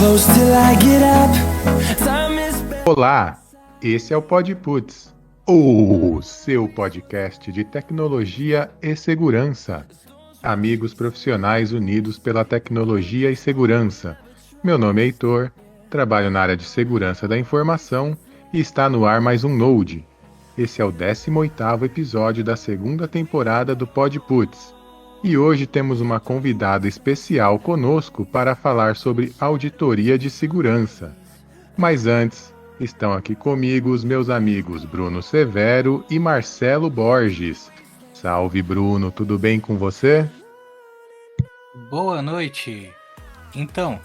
close till I get up. Time is Olá, esse é o PodPuts, o seu podcast de tecnologia e segurança. Amigos profissionais unidos pela tecnologia e segurança. Meu nome é Heitor, trabalho na área de segurança da informação e está no ar mais um Node. Esse é o 18º episódio da segunda temporada do PodPuts. E hoje temos uma convidada especial conosco para falar sobre auditoria de segurança. Mas antes, estão aqui comigo os meus amigos Bruno Severo e Marcelo Borges. Salve, Bruno, tudo bem com você? Boa noite. Então,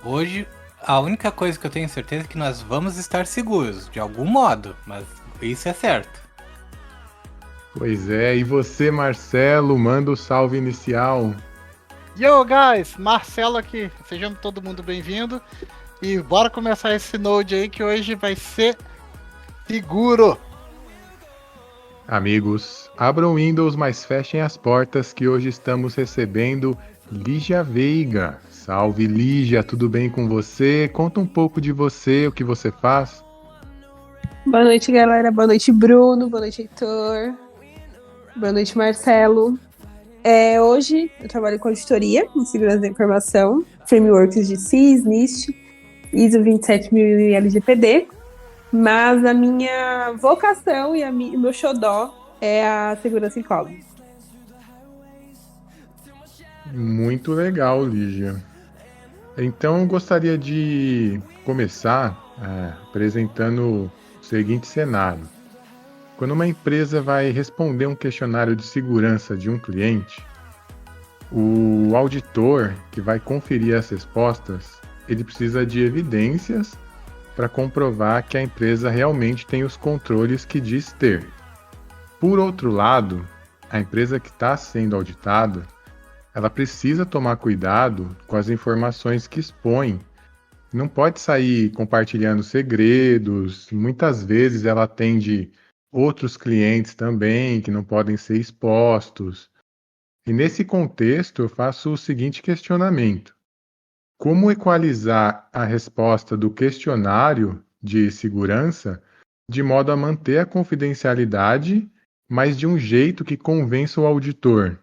hoje a única coisa que eu tenho certeza é que nós vamos estar seguros, de algum modo, mas isso é certo. Pois é, e você, Marcelo, manda o salve inicial. Yo, guys! Marcelo aqui. Sejam todo mundo bem-vindo. E bora começar esse Node aí que hoje vai ser seguro. Amigos, abram o Windows, mas fechem as portas que hoje estamos recebendo Lígia Veiga. Salve, Lígia, tudo bem com você? Conta um pouco de você, o que você faz. Boa noite, galera. Boa noite, Bruno. Boa noite, Heitor. Boa noite, Marcelo. Hoje eu trabalho com auditoria em segurança da informação, frameworks de CIS, NIST, ISO 27000 e LGPD, mas a minha vocação e o meu xodó é a segurança em cloud. Muito legal, Lígia. Então, eu gostaria de começar apresentando o seguinte cenário. Quando uma empresa vai responder um questionário de segurança de um cliente, o auditor que vai conferir as respostas, ele precisa de evidências para comprovar que a empresa realmente tem os controles que diz ter. Por outro lado, a empresa que está sendo auditada, ela precisa tomar cuidado com as informações que expõe. Não pode sair compartilhando segredos. Muitas vezes ela atende outros clientes também que não podem ser expostos. E nesse contexto eu faço o seguinte questionamento: como equalizar a resposta do questionário de segurança de modo a manter a confidencialidade, mas de um jeito que convença o auditor?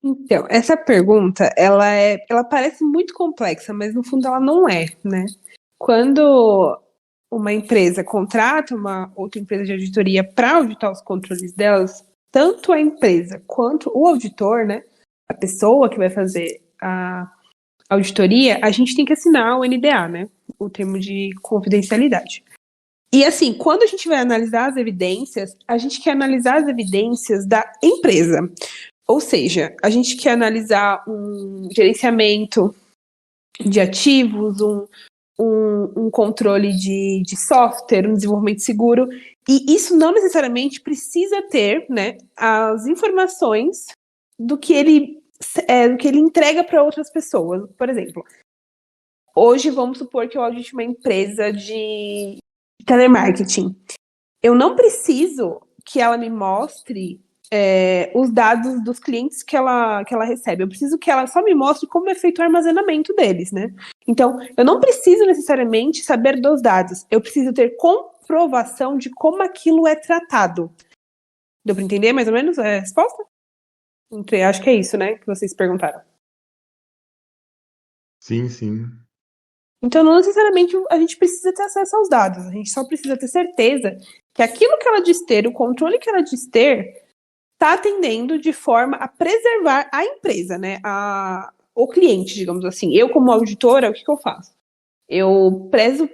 Então, essa pergunta, ela parece muito complexa, mas no fundo ela não é, né? Quando uma empresa contrata uma outra empresa de auditoria para auditar os controles delas, tanto a empresa quanto o auditor, né, a pessoa que vai fazer a auditoria, a gente tem que assinar o NDA, né, o termo de confidencialidade. E assim, quando a gente vai analisar as evidências, a gente quer analisar as evidências da empresa. Ou seja, a gente quer analisar um gerenciamento de ativos, um controle de software, um desenvolvimento seguro, e isso não necessariamente precisa ter, né, as informações do que ele entrega para outras pessoas. Por exemplo, hoje vamos supor que eu audite uma empresa de telemarketing. Eu não preciso que ela me mostre os dados dos clientes que ela recebe. Eu preciso que ela só me mostre como é feito o armazenamento deles, né? Então, eu não preciso necessariamente saber dos dados. Eu preciso ter comprovação de como aquilo é tratado. Deu para entender mais ou menos a resposta? Acho que é isso, né, que vocês perguntaram. Sim, sim. Então, não necessariamente a gente precisa ter acesso aos dados. A gente só precisa ter certeza que aquilo que ela diz ter, o controle que ela diz ter, está atendendo de forma a preservar a empresa, né? O cliente, digamos assim. Eu, como auditora, o que eu faço? Eu prezo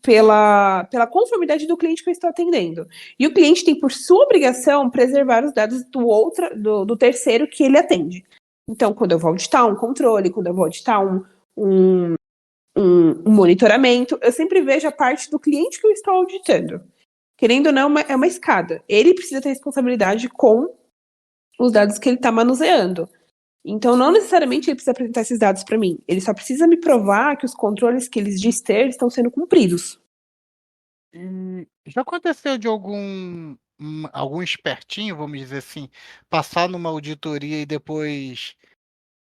pela conformidade do cliente que eu estou atendendo. E o cliente tem por sua obrigação preservar os dados do terceiro que ele atende. Então, quando eu vou auditar um controle, quando eu vou auditar um monitoramento, eu sempre vejo a parte do cliente que eu estou auditando. Querendo ou não, é uma escada. Ele precisa ter responsabilidade com os dados que ele está manuseando. Então, não necessariamente ele precisa apresentar esses dados para mim. Ele só precisa me provar que os controles que eles diz ter estão sendo cumpridos. E já aconteceu de algum espertinho, vamos dizer assim, passar numa auditoria e depois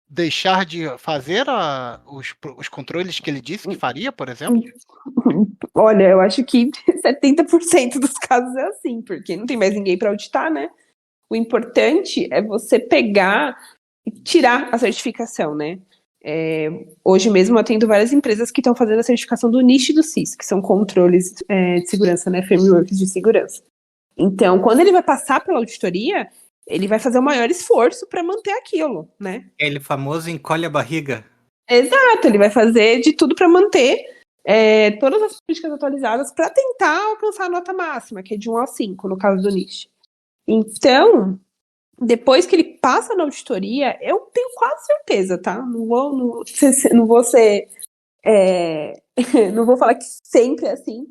deixar de fazer os controles que ele disse que faria, por exemplo? Olha, eu acho que 70% dos casos é assim, porque não tem mais ninguém para auditar, né? O importante é você pegar e tirar a certificação, né? Hoje mesmo eu atendo várias empresas que estão fazendo a certificação do NIST e do CIS, que são controles de segurança, né? Frameworks de segurança. Então, quando ele vai passar pela auditoria, ele vai fazer o maior esforço para manter aquilo, né? Aquele famoso encolhe a barriga. Exato, ele vai fazer de tudo para manter todas as políticas atualizadas para tentar alcançar a nota máxima, que é de 1 a 5, no caso do NIST. Então, depois que ele passa na auditoria, eu tenho quase certeza, tá? Não vou ser. Não vou falar que sempre é assim,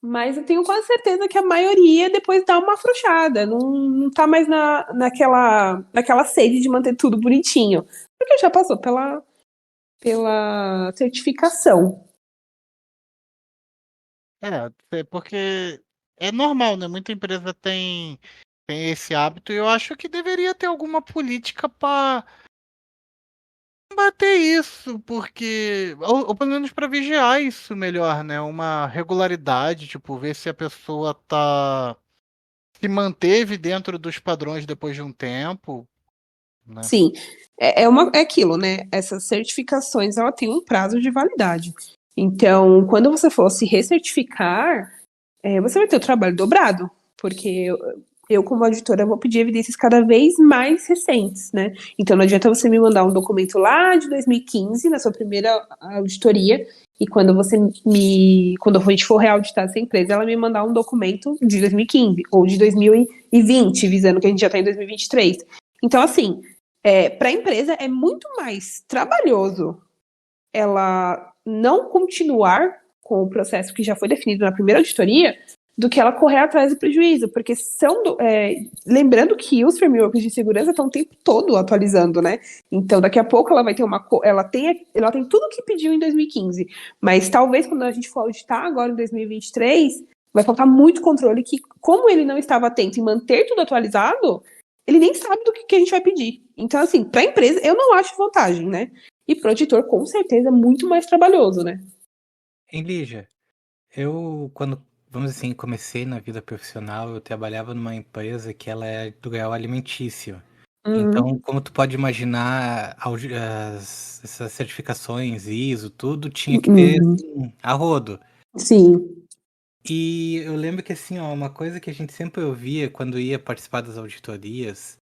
mas eu tenho quase certeza que a maioria depois dá uma afrouxada, não tá mais naquela sede de manter tudo bonitinho, porque já passou pela certificação. Porque é normal, né? Muita empresa tem esse hábito e eu acho que deveria ter alguma política para combater isso, porque ou pelo menos para vigiar isso melhor, né? Uma regularidade, tipo, ver se a pessoa se manteve dentro dos padrões depois de um tempo, né? Sim, é aquilo, né? Essas certificações, ela tem um prazo de validade. Então, quando você for se recertificar, você vai ter o trabalho dobrado, porque eu como auditora, vou pedir evidências cada vez mais recentes, né? Então, não adianta você me mandar um documento lá de 2015, na sua primeira auditoria, e quando a gente for reauditar essa empresa, ela me mandar um documento de 2015, ou de 2020, visando que a gente já está em 2023. Então, assim, para a empresa é muito mais trabalhoso ela não continuar com o processo que já foi definido na primeira auditoria do que ela correr atrás do prejuízo, porque lembrando que os frameworks de segurança estão o tempo todo atualizando, né? Então, daqui a pouco ela vai ter ela tem tudo que pediu em 2015, mas talvez quando a gente for auditar agora em 2023, vai faltar muito controle que, como ele não estava atento em manter tudo atualizado, ele nem sabe do que a gente vai pedir. Então, assim, para a empresa, eu não acho vantagem, né? E para o auditor, com certeza, é muito mais trabalhoso, né? Em Lígia, eu, quando, vamos dizer assim, comecei na vida profissional, eu trabalhava numa empresa que ela é do grau alimentício. Então, como tu pode imaginar, essas certificações, ISO, tudo tinha que ter assim, a rodo. Sim. E eu lembro que assim, ó, uma coisa que a gente sempre ouvia quando ia participar das auditorias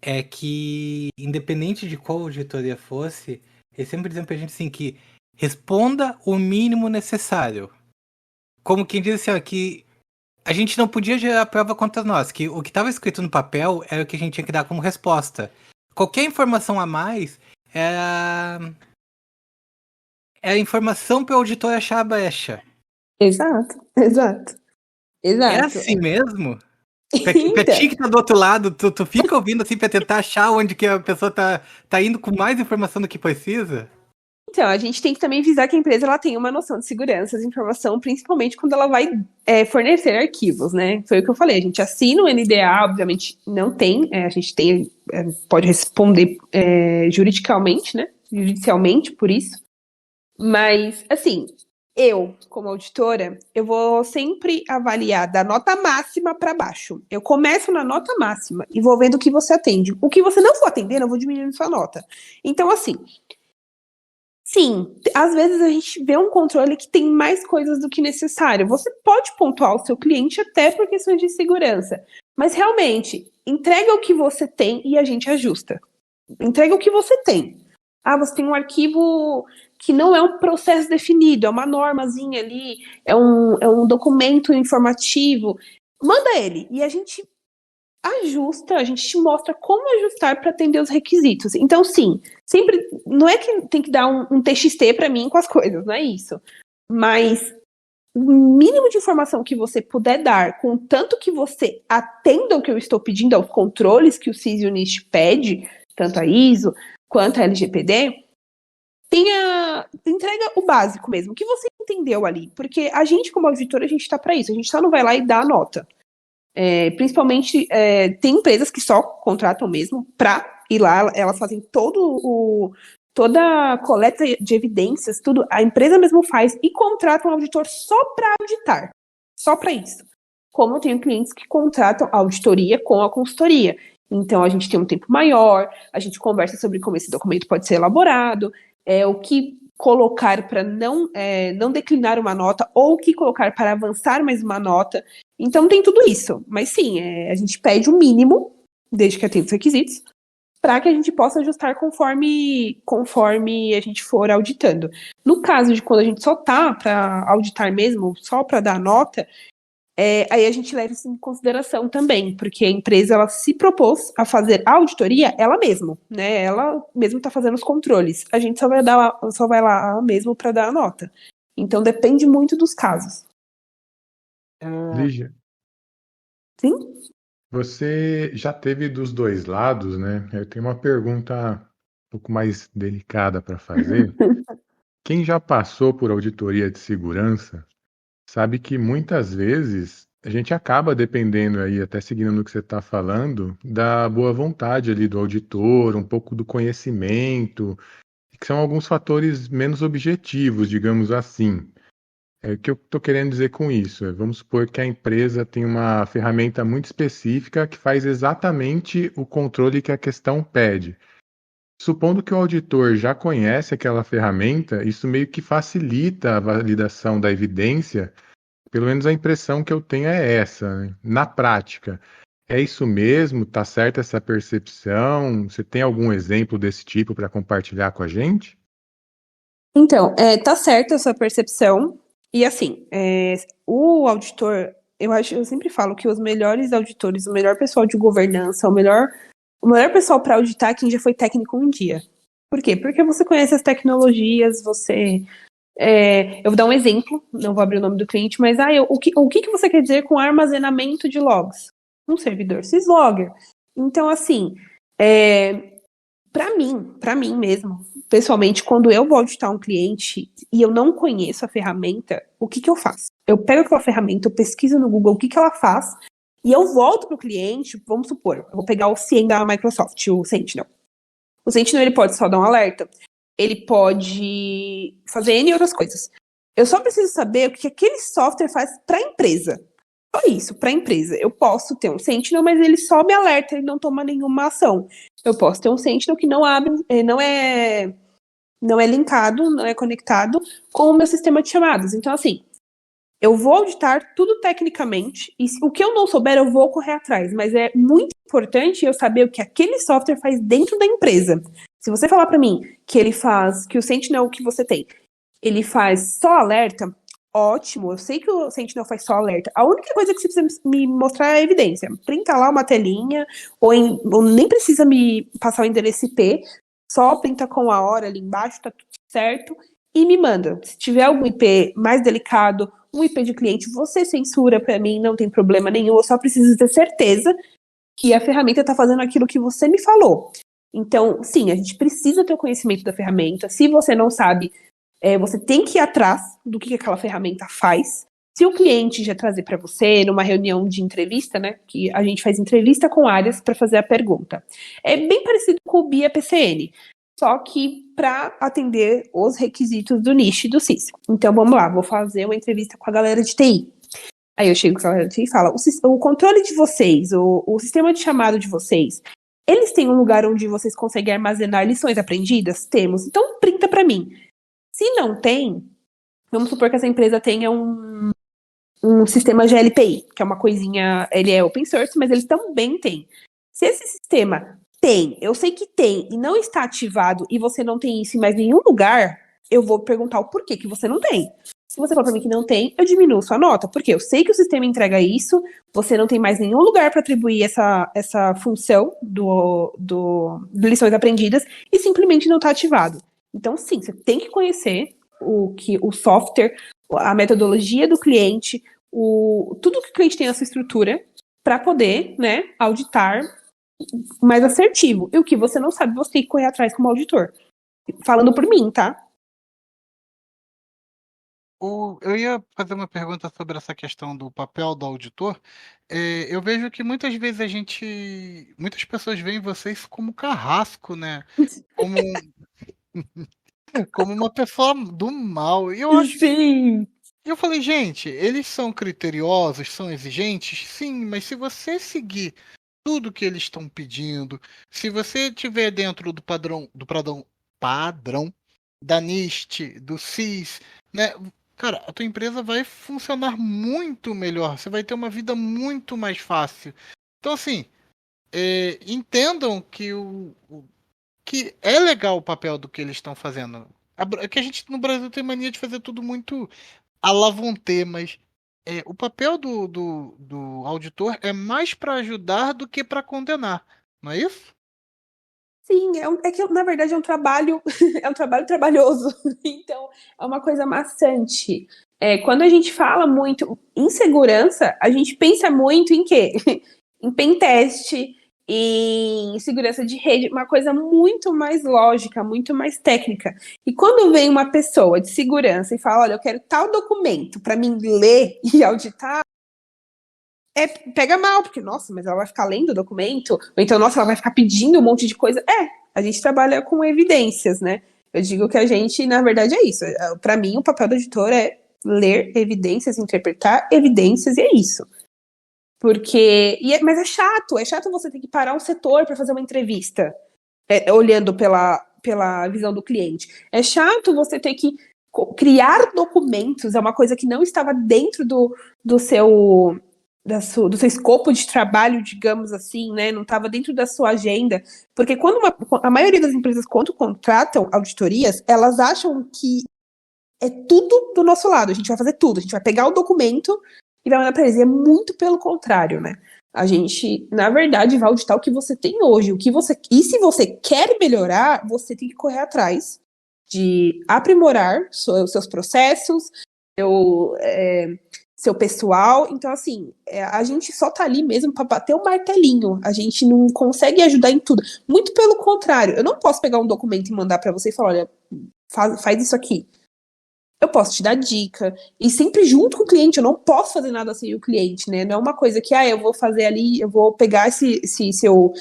é que, independente de qual auditoria fosse, eles sempre diziam pra gente assim que responda o mínimo necessário. Como quem diz assim, ó, que a gente não podia gerar prova contra nós, que o que estava escrito no papel era o que a gente tinha que dar como resposta. Qualquer informação a mais era informação para o auditor achar a brecha. Exato. É assim mesmo? Pra ti que tá do outro lado, tu fica ouvindo assim pra tentar achar onde que a pessoa tá indo com mais informação do que precisa? Então, a gente tem que também visar que a empresa ela tem uma noção de segurança de informação, principalmente quando ela vai fornecer arquivos, né? Foi o que eu falei, a gente assina o NDA, obviamente não tem, a gente tem, pode responder juridicamente, né? Judicialmente por isso. Mas, assim, eu, como auditora, eu vou sempre avaliar da nota máxima para baixo. Eu começo na nota máxima e vou vendo o que você atende. O que você não for atender, eu vou diminuindo sua nota. Então, assim, sim, às vezes a gente vê um controle que tem mais coisas do que necessário. Você pode pontuar o seu cliente até por questões de segurança. Mas, realmente, entrega o que você tem e a gente ajusta. Entrega o que você tem. Ah, você tem um arquivo que não é um processo definido, é uma normazinha ali, é um documento informativo. Manda ele e a gente ajusta, a gente te mostra como ajustar para atender os requisitos. Então, sim, sempre, não é que tem que dar um TXT para mim com as coisas, não é isso. Mas o mínimo de informação que você puder dar, com tanto que você atenda o que eu estou pedindo, aos controles que o CIS e o NIST pede, tanto a ISO quanto a LGPD, entrega o básico mesmo, o que você entendeu ali. Porque a gente, como auditor, a gente está para isso, a gente só não vai lá e dá a nota. Principalmente, tem empresas que só contratam mesmo para e lá elas fazem toda a coleta de evidências, tudo, a empresa mesmo faz e contrata um auditor só para auditar, só para isso. Como eu tenho clientes que contratam a auditoria com a consultoria. Então, a gente tem um tempo maior, a gente conversa sobre como esse documento pode ser elaborado, o que colocar para não declinar uma nota, ou o que colocar para avançar mais uma nota. Então, tem tudo isso. Mas sim, a gente pede o mínimo, desde que atenda os requisitos, para que a gente possa ajustar conforme a gente for auditando. No caso de quando a gente só tá para auditar mesmo, só para dar nota, aí a gente leva isso em consideração também, porque a empresa ela se propôs a fazer a auditoria ela mesma, né? Ela mesma está fazendo os controles. A gente só vai lá mesmo para dar a nota. Então depende muito dos casos. Lígia, Sim? você já teve dos dois lados, né? Eu tenho uma pergunta um pouco mais delicada para fazer. Quem já passou por auditoria de segurança sabe que muitas vezes a gente acaba dependendo aí, até seguindo no que você está falando, da boa vontade ali do auditor, um pouco do conhecimento, que são alguns fatores menos objetivos, digamos assim. O que eu estou querendo dizer com isso? Vamos supor que a empresa tem uma ferramenta muito específica que faz exatamente o controle que a questão pede. Supondo que o auditor já conhece aquela ferramenta, isso meio que facilita a validação da evidência. Pelo menos a impressão que eu tenho é essa, né? Na prática, é isso mesmo? Tá certa essa percepção? Você tem algum exemplo desse tipo para compartilhar com a gente? Então, tá certa a sua percepção. E assim, o auditor, eu sempre falo que os melhores auditores, o melhor pessoal de governança, o melhor pessoal para auditar é quem já foi técnico um dia. Por quê? Porque você conhece as tecnologias, eu vou dar um exemplo, não vou abrir o nome do cliente, mas o que você quer dizer com armazenamento de logs? Um servidor syslogger. Então, assim, para mim mesmo, pessoalmente, quando eu vou auditar um cliente e eu não conheço a ferramenta, o que eu faço? Eu pego aquela ferramenta, eu pesquiso no Google o que ela faz, e eu volto para o cliente, vamos supor, eu vou pegar o CIEM da Microsoft, o Sentinel. O Sentinel, ele pode só dar um alerta, ele pode fazer N outras coisas. Eu só preciso saber o que aquele software faz para a empresa. Só isso, para a empresa. Eu posso ter um Sentinel, mas ele só me alerta, ele não toma nenhuma ação. Eu posso ter um Sentinel que não é linkado, não é conectado com o meu sistema de chamadas. Então, assim, eu vou auditar tudo tecnicamente, e o que eu não souber, eu vou correr atrás. Mas é muito importante eu saber o que aquele software faz dentro da empresa. Se você falar para mim que ele faz, que o Sentinel que você tem, ele faz só alerta, ótimo, eu sei que o Sentinel faz só alerta. A única coisa que você precisa me mostrar é a evidência. Printa lá uma telinha, ou nem precisa me passar o endereço IP, só printa com a hora ali embaixo, tá tudo certo, e me manda. Se tiver algum IP mais delicado, um IP de cliente, você censura para mim, não tem problema nenhum, eu só preciso ter certeza que a ferramenta tá fazendo aquilo que você me falou. Então, sim, a gente precisa ter o conhecimento da ferramenta. Se você não sabe, você tem que ir atrás do que aquela ferramenta faz. Se o cliente já trazer para você, numa reunião de entrevista, né, que a gente faz entrevista com áreas para fazer a pergunta. É bem parecido com o BIA PCN, só que para atender os requisitos do nicho e do CIS. Então, vamos lá, vou fazer uma entrevista com a galera de TI. Aí eu chego com a galera de TI e falo, o controle de vocês, o sistema de chamado de vocês, eles têm um lugar onde vocês conseguem armazenar lições aprendidas? Temos. Então, printa para mim. Se não tem, vamos supor que essa empresa tenha um sistema GLPI, que é uma coisinha, ele é open source, mas eles também têm. Se esse sistema tem, eu sei que tem, e não está ativado, e você não tem isso em mais nenhum lugar, eu vou perguntar o porquê que você não tem. Se você falar para mim que não tem, eu diminuo sua nota, porque eu sei que o sistema entrega isso, você não tem mais nenhum lugar para atribuir essa função do lições aprendidas, e simplesmente não está ativado. Então, sim, você tem que conhecer o software, a metodologia do cliente, tudo que o cliente tem na sua estrutura, para poder, né, auditar mais assertivo. E o que você não sabe, você tem que correr atrás como auditor. Falando por mim, tá? Eu ia fazer uma pergunta sobre essa questão do papel do auditor. Eu vejo que muitas vezes muitas pessoas veem vocês como carrasco, né? Como, como uma pessoa do mal. E Sim. eu falei, gente, eles são criteriosos, são exigentes? Sim, mas se você seguir tudo que eles estão pedindo, se você estiver dentro do padrão da NIST, do CIS, né? Cara, a tua empresa vai funcionar muito melhor. Você vai ter uma vida muito mais fácil. Então, assim, entendam que é legal o papel do que eles estão fazendo. É que a gente no Brasil tem mania de fazer tudo muito à la vontade, mas o papel do auditor é mais para ajudar do que para condenar. Não é isso? Sim, é que na verdade é um trabalho, é um trabalho trabalhoso, então é uma coisa maçante. Quando a gente fala muito em segurança, a gente pensa muito em quê? Em pentest, em segurança de rede, uma coisa muito mais lógica, muito mais técnica. E quando vem uma pessoa de segurança e fala, olha, eu quero tal documento para mim ler e auditar, pega mal, porque, nossa, mas ela vai ficar lendo o documento, ou então, nossa, ela vai ficar pedindo um monte de coisa. A gente trabalha com evidências, né? Eu digo que a gente, na verdade, é isso. Para mim, o papel do editor é ler evidências, interpretar evidências, e é isso. Porque. Mas é chato você ter que parar um setor para fazer uma entrevista, olhando pela visão do cliente. É chato você ter que criar documentos, é uma coisa que não estava dentro do seu escopo de trabalho, digamos assim, né? Não estava dentro da sua agenda. Porque quando a maioria das empresas, quando contratam auditorias, elas acham que é tudo do nosso lado. A gente vai fazer tudo. A gente vai pegar o documento e vai mandar para eles. E é muito pelo contrário, né? A gente, na verdade, vai auditar o que você tem hoje. E se você quer melhorar, você tem que correr atrás de aprimorar seus processos, seu pessoal. Então, assim, a gente só tá ali mesmo para bater o martelinho. A gente não consegue ajudar em tudo. Muito pelo contrário. Eu não posso pegar um documento e mandar para você e falar, olha, faz isso aqui. Eu posso te dar dica. E sempre junto com o cliente. Eu não posso fazer nada sem o cliente, né? Não é uma coisa que, eu vou fazer ali, eu vou pegar esse seu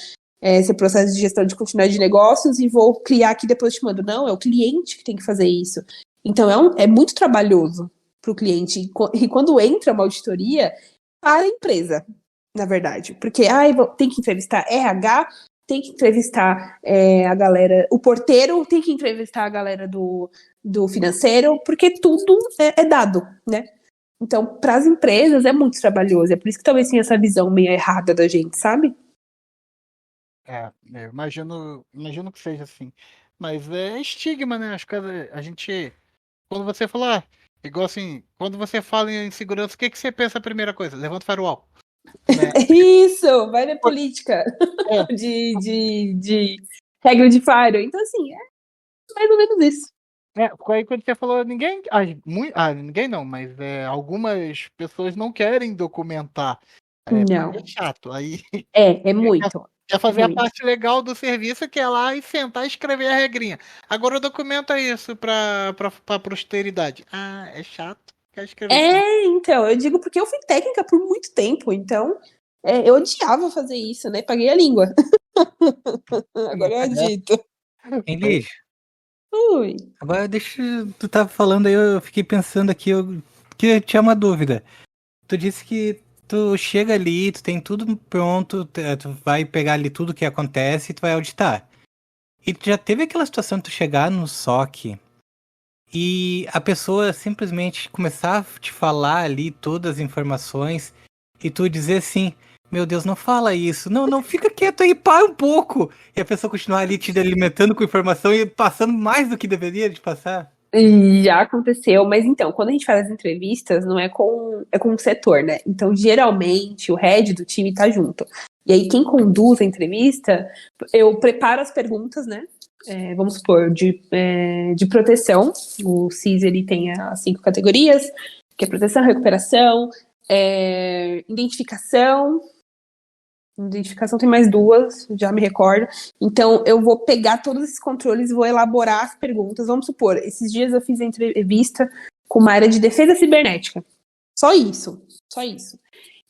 processo de gestão de continuidade de negócios e vou criar aqui e depois te mando. Não, é o cliente que tem que fazer isso. Então, é muito trabalhoso para o cliente. E quando entra uma auditoria, para a empresa, na verdade. Porque tem que entrevistar RH, tem que entrevistar a galera, o porteiro, tem que entrevistar a galera do financeiro, porque tudo é dado, né? Então, para as empresas é muito trabalhoso. É por isso que talvez tenha essa visão meio errada da gente, sabe? Eu imagino que seja assim. Mas é estigma, né? Acho que a gente. Quando você fala, igual assim, quando você fala em segurança, o que você pensa a primeira coisa? Levanta o firewall. Né? Isso, vai ver política É. de regra de firewall. Então, assim, é mais ou menos isso. Aí quando você falou, ninguém. Ninguém não, mas algumas pessoas não querem documentar. Não. É chato. Aí É muito. quer fazer muito. a parte legal do serviço, que é lá e sentar e escrever a regrinha. Agora documenta isso pra posteridade. É chato. Quer escrever. Então, eu digo porque eu fui técnica por muito tempo, então eu odiava fazer isso, né? Paguei a língua. Agora eu adito. Hein, Lígia? Ui. Agora tu tava falando aí, eu fiquei pensando aqui, que eu tinha uma dúvida. Tu disse que tu chega ali, tu tem tudo pronto, tu vai pegar ali tudo que acontece e tu vai auditar. E tu já teve aquela situação de tu chegar no SOC e a pessoa simplesmente começar a te falar ali todas as informações e tu dizer assim, meu Deus, não fala isso, não, fica quieto aí, para um pouco. E a pessoa continuar ali te alimentando com informação e passando mais do que deveria de passar. Já aconteceu, mas então, quando a gente faz as entrevistas, não é com o setor, né? Então, geralmente, o head do time tá junto. E aí, quem conduz a entrevista, eu preparo as perguntas, né? Vamos supor, de proteção. O CIS, ele tem as 5 categorias, que é proteção, recuperação, identificação. Identificação tem mais 2, já me recordo. Então, eu vou pegar todos esses controles e vou elaborar as perguntas. Vamos supor, esses dias eu fiz a entrevista com uma área de defesa cibernética. Só isso.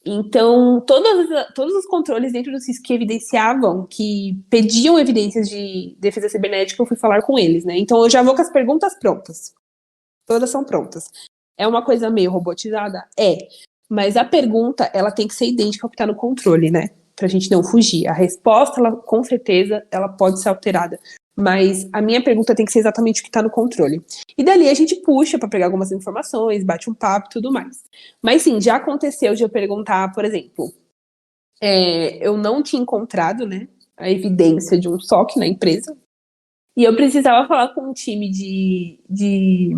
Então, todos os controles dentro do CIS que evidenciavam, que pediam evidências de defesa cibernética, eu fui falar com eles, né? Então, eu já vou com as perguntas prontas. Todas são prontas. É uma coisa meio robotizada? É. Mas a pergunta, ela tem que ser idêntica ao que está no controle, né? Pra gente não fugir. A resposta, ela, com certeza, ela pode ser alterada. Mas a minha pergunta tem que ser exatamente o que está no controle. E dali a gente puxa para pegar algumas informações, bate um papo e tudo mais. Mas sim, já aconteceu de eu perguntar, por exemplo, eu não tinha encontrado, né, a evidência de um SOC na empresa, e eu precisava falar com um time de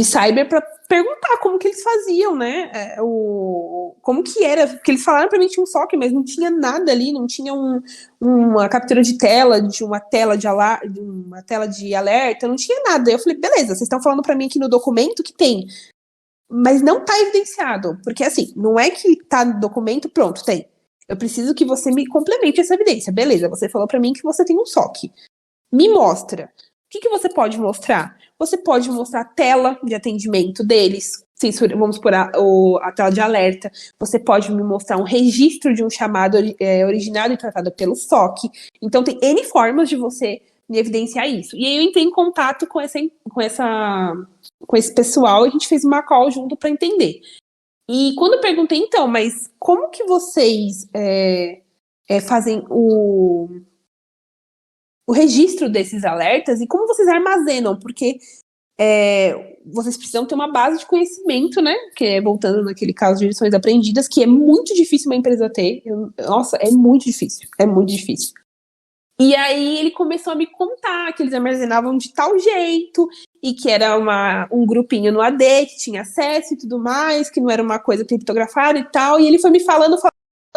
cyber para perguntar como que eles faziam, né? Como que era, porque eles falaram para mim que tinha um SOC, mas não tinha nada ali, não tinha uma captura de tela, de uma tela de alerta, não tinha nada. Eu falei, beleza, vocês estão falando para mim aqui no documento que tem, mas não tá evidenciado, porque assim, não é que tá no documento, pronto, tem. Eu preciso que você me complemente essa evidência. Beleza, você falou para mim que você tem um SOC. Me mostra. O que você pode mostrar? Você pode mostrar a tela de atendimento deles, vamos por a tela de alerta. Você pode me mostrar um registro de um chamado originado e tratado pelo SOC. Então, tem N formas de você me evidenciar isso. E aí eu entrei em contato com esse pessoal, e a gente fez uma call junto para entender. E quando eu perguntei, então, mas como que vocês fazem o registro desses alertas e como vocês armazenam, porque vocês precisam ter uma base de conhecimento, né? Que é, voltando naquele caso de lições aprendidas, que é muito difícil uma empresa ter. Nossa, é muito difícil. E aí ele começou a me contar que eles armazenavam de tal jeito, e que era um grupinho no AD, que tinha acesso e tudo mais, que não era uma coisa criptografada e tal, e ele foi me falando,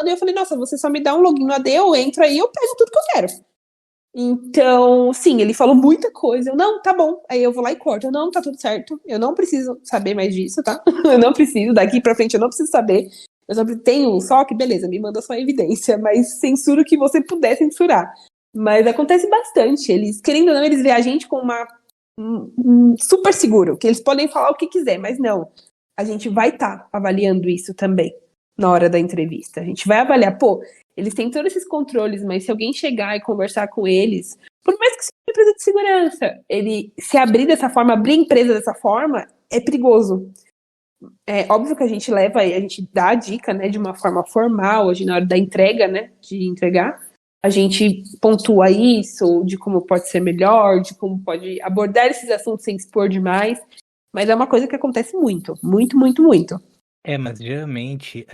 e eu falei, nossa, você só me dá um login no AD, eu entro aí, eu pego tudo que eu quero. Então, sim, ele falou muita coisa. Eu, não, tá bom. Aí eu vou lá e corto. Eu, não, tá tudo certo. Eu não preciso saber mais disso, tá? Eu não preciso. Daqui pra frente eu não preciso saber. Eu só tenho um SOC, beleza, me manda sua evidência. Mas censura o que você puder censurar. Mas acontece bastante. Eles, querendo ou não, eles veem a gente com super seguro. Que eles podem falar o que quiser, mas não. A gente vai estar avaliando isso também na hora da entrevista. A gente vai avaliar, eles têm todos esses controles, mas se alguém chegar e conversar com eles, por mais que seja uma empresa de segurança, ele se abrir dessa forma, abrir a empresa dessa forma, é perigoso. É óbvio que a gente dá a dica, né, de uma forma formal, hoje na hora da entrega, né, de entregar, a gente pontua isso, de como pode ser melhor, de como pode abordar esses assuntos sem expor demais, mas é uma coisa que acontece muito, muito, muito, muito. Mas geralmente,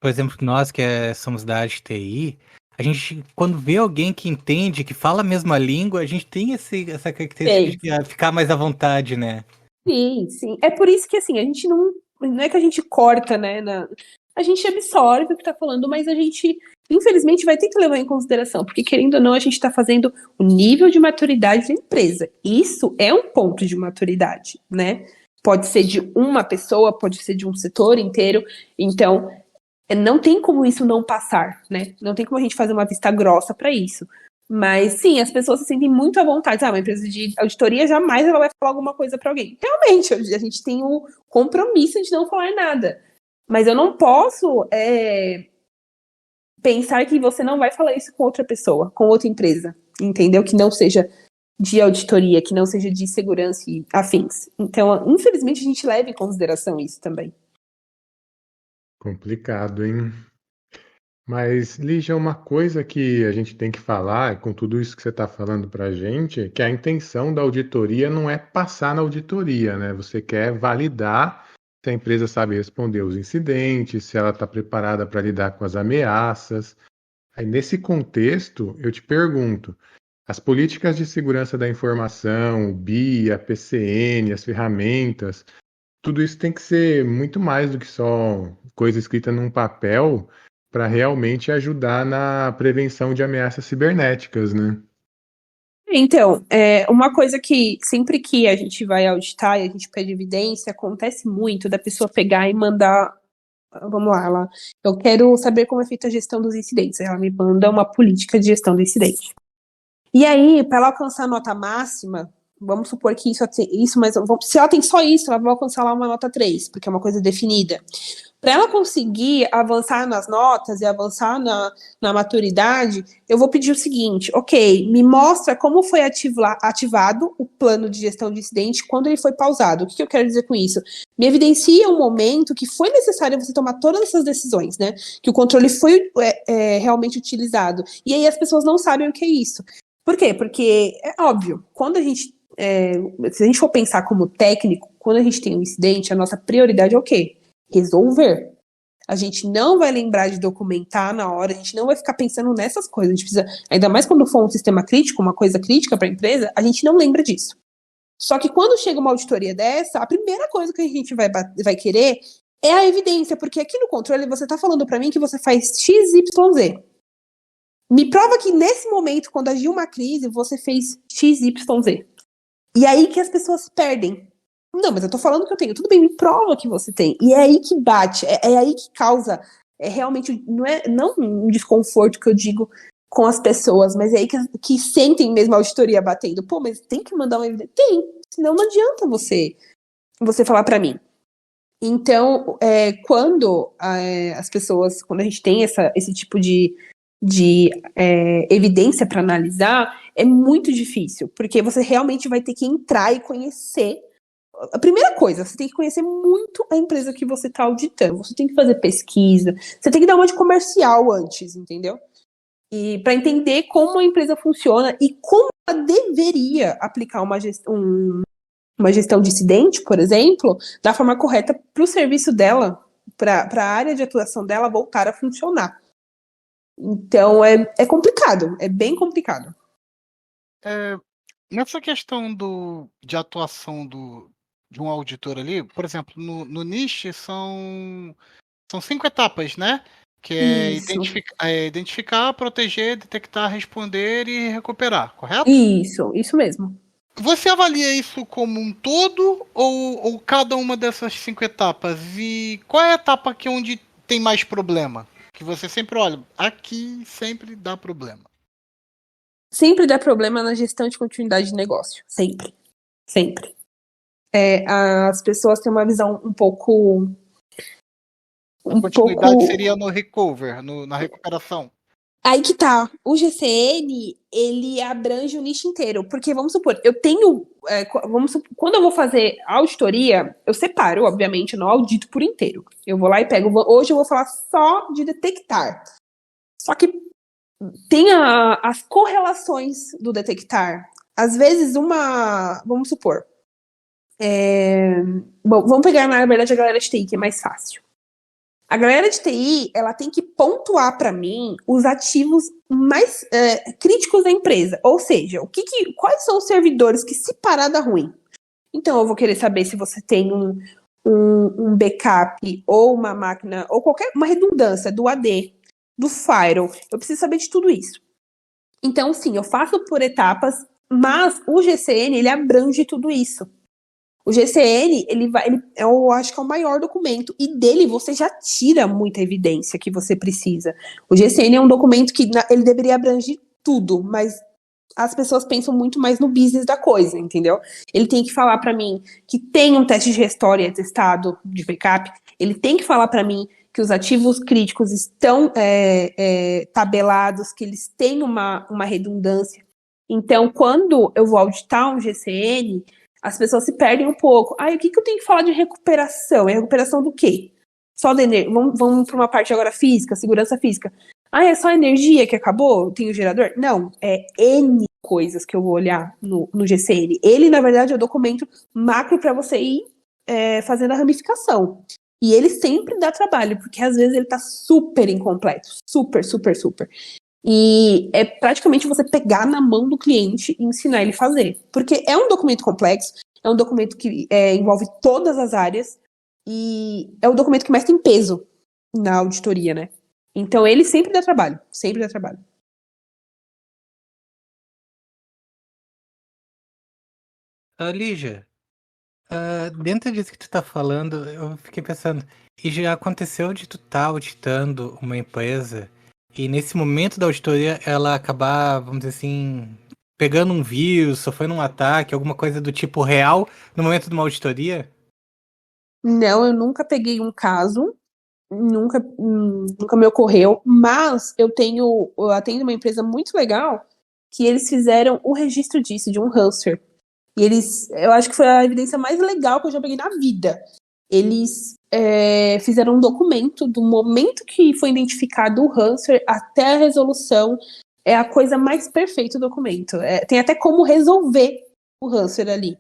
por exemplo, nós que somos da área de TI, a gente, quando vê alguém que entende, que fala a mesma língua, a gente tem essa característica de ficar mais à vontade, né? Sim, sim. É por isso que, assim, a gente não é que a gente corta, né? A gente absorve o que tá falando, mas a gente, infelizmente, vai ter que levar em consideração, porque, querendo ou não, a gente tá fazendo o nível de maturidade da empresa. Isso é um ponto de maturidade, né? Pode ser de uma pessoa, pode ser de um setor inteiro. Então, não tem como isso não passar, né? Não tem como a gente fazer uma vista grossa para isso. Mas, sim, as pessoas se sentem muito à vontade. Uma empresa de auditoria jamais ela vai falar alguma coisa para alguém. Realmente, a gente tem o compromisso de não falar nada. Mas eu não posso pensar que você não vai falar isso com outra pessoa, com outra empresa, entendeu? Que não seja de auditoria, que não seja de segurança e afins. Então, infelizmente, a gente leva em consideração isso também. Complicado, hein? Mas, Lígia, uma coisa que a gente tem que falar, com tudo isso que você está falando para a gente, é que a intenção da auditoria não é passar na auditoria, né? Você quer validar se a empresa sabe responder aos incidentes, se ela está preparada para lidar com as ameaças. Aí, nesse contexto, eu te pergunto, as políticas de segurança da informação, o BIA, a PCN, as ferramentas, tudo isso tem que ser muito mais do que só coisa escrita num papel para realmente ajudar na prevenção de ameaças cibernéticas, né? Então, uma coisa que sempre que a gente vai auditar e a gente pede evidência, acontece muito da pessoa pegar e mandar, vamos lá, eu quero saber como é feita a gestão dos incidentes. Ela me manda uma política de gestão do incidente. E aí, para ela alcançar a nota máxima, vamos supor que isso, mas se ela tem só isso, ela vai alcançar lá uma nota 3, porque é uma coisa definida. Para ela conseguir avançar nas notas e avançar na maturidade, eu vou pedir o seguinte: ok, me mostra como foi ativado o plano de gestão de incidente quando ele foi pausado. O que eu quero dizer com isso? Me evidencia um momento que foi necessário você tomar todas essas decisões, né? Que o controle foi realmente utilizado. E aí as pessoas não sabem o que é isso. Por quê? Porque é óbvio, quando a gente, se a gente for pensar como técnico, quando a gente tem um incidente, a nossa prioridade é o quê? Resolver. A gente não vai lembrar de documentar na hora, a gente não vai ficar pensando nessas coisas. A gente precisa, ainda mais quando for um sistema crítico, uma coisa crítica para a empresa, a gente não lembra disso. Só que quando chega uma auditoria dessa, a primeira coisa que a gente vai querer é a evidência, porque aqui no controle você está falando para mim que você faz X, Y, Z. Me prova que nesse momento, quando agiu uma crise, você fez X, Y, Z. E aí que as pessoas se perdem. Não, mas eu tô falando que eu tenho. Tudo bem, me prova que você tem. E é aí que bate, é aí que causa realmente, não um desconforto que eu digo com as pessoas, mas é aí que sentem mesmo a auditoria batendo. Pô, mas tem que mandar uma evidência? Tem, senão não adianta você falar pra mim. Então, quando as pessoas, quando a gente tem esse tipo de evidência para analisar, é muito difícil, porque você realmente vai ter que entrar e conhecer. A primeira coisa, você tem que conhecer muito a empresa que você está auditando. Você tem que fazer pesquisa, você tem que dar uma de comercial antes, entendeu? E para entender como a empresa funciona e como ela deveria aplicar uma gestão de incidente, por exemplo, da forma correta para o serviço dela, para a área de atuação dela voltar a funcionar. Então é complicado, é bem complicado. Nessa questão de atuação de um auditor ali, por exemplo, no NIST são 5 etapas, né? Que é Isso. identificar, proteger, detectar, responder e recuperar, correto? Isso mesmo. Você avalia isso como um todo ou cada uma dessas 5 etapas? E qual é a etapa onde tem mais problema? Que você sempre olha, aqui sempre dá problema. Sempre dá problema na gestão de continuidade de negócio. Sempre. Sempre. As pessoas têm uma visão um pouco... Continuidade seria no recover, na recuperação. Aí que tá. O GCN, ele abrange o nicho inteiro. Porque, vamos supor, eu tenho... quando eu vou fazer auditoria, eu separo, obviamente, eu não audito por inteiro. Eu vou lá e pego... Hoje eu vou falar só de detectar. Só que tem as correlações do detectar. Às vezes, vamos supor... Bom, vamos pegar, na verdade, a galera de TI, que é mais fácil. A galera de TI, ela tem que pontuar para mim os ativos mais críticos da empresa. Ou seja, quais são os servidores que se parar dá ruim. Então, eu vou querer saber se você tem um backup ou uma máquina, ou uma redundância do AD, do firewall. Eu preciso saber de tudo isso. Então, sim, eu faço por etapas, mas o GCN, ele abrange tudo isso. O GCN, eu acho que é o maior documento, e dele você já tira muita evidência que você precisa. O GCN é um documento que ele deveria abranger tudo, mas as pessoas pensam muito mais no business da coisa, entendeu? Ele tem que falar para mim que tem um teste de restore atestado de backup, ele tem que falar para mim que os ativos críticos estão tabelados, que eles têm uma redundância. Então, quando eu vou auditar um GCN, as pessoas se perdem um pouco. O que eu tenho que falar de recuperação? É recuperação do quê? Só da energia. Vamos para uma parte agora física, segurança física. É só energia que acabou? Tem o gerador? Não, é N coisas que eu vou olhar no GCN. Ele, na verdade, é o documento macro para você ir fazendo a ramificação. E ele sempre dá trabalho, porque às vezes ele está super incompleto. Super, super, super. E é praticamente você pegar na mão do cliente e ensinar ele a fazer. Porque é um documento complexo, é um documento que envolve todas as áreas, e é o documento que mais tem peso na auditoria, né? Então ele sempre dá trabalho, sempre dá trabalho. Lígia, dentro disso que tu tá falando, eu fiquei pensando, e já aconteceu de tu tá auditando uma empresa e nesse momento da auditoria ela acabar, vamos dizer assim, pegando um vírus, sofrendo um ataque, alguma coisa do tipo real no momento de uma auditoria? Não, eu nunca peguei um caso, nunca me ocorreu, mas eu atendo uma empresa muito legal que eles fizeram o registro disso, de um hamster. E eu acho que foi a evidência mais legal que eu já peguei na vida. Eles fizeram um documento do momento que foi identificado o hamster até a resolução. É a coisa mais perfeita o documento. Tem até como resolver o hamster ali.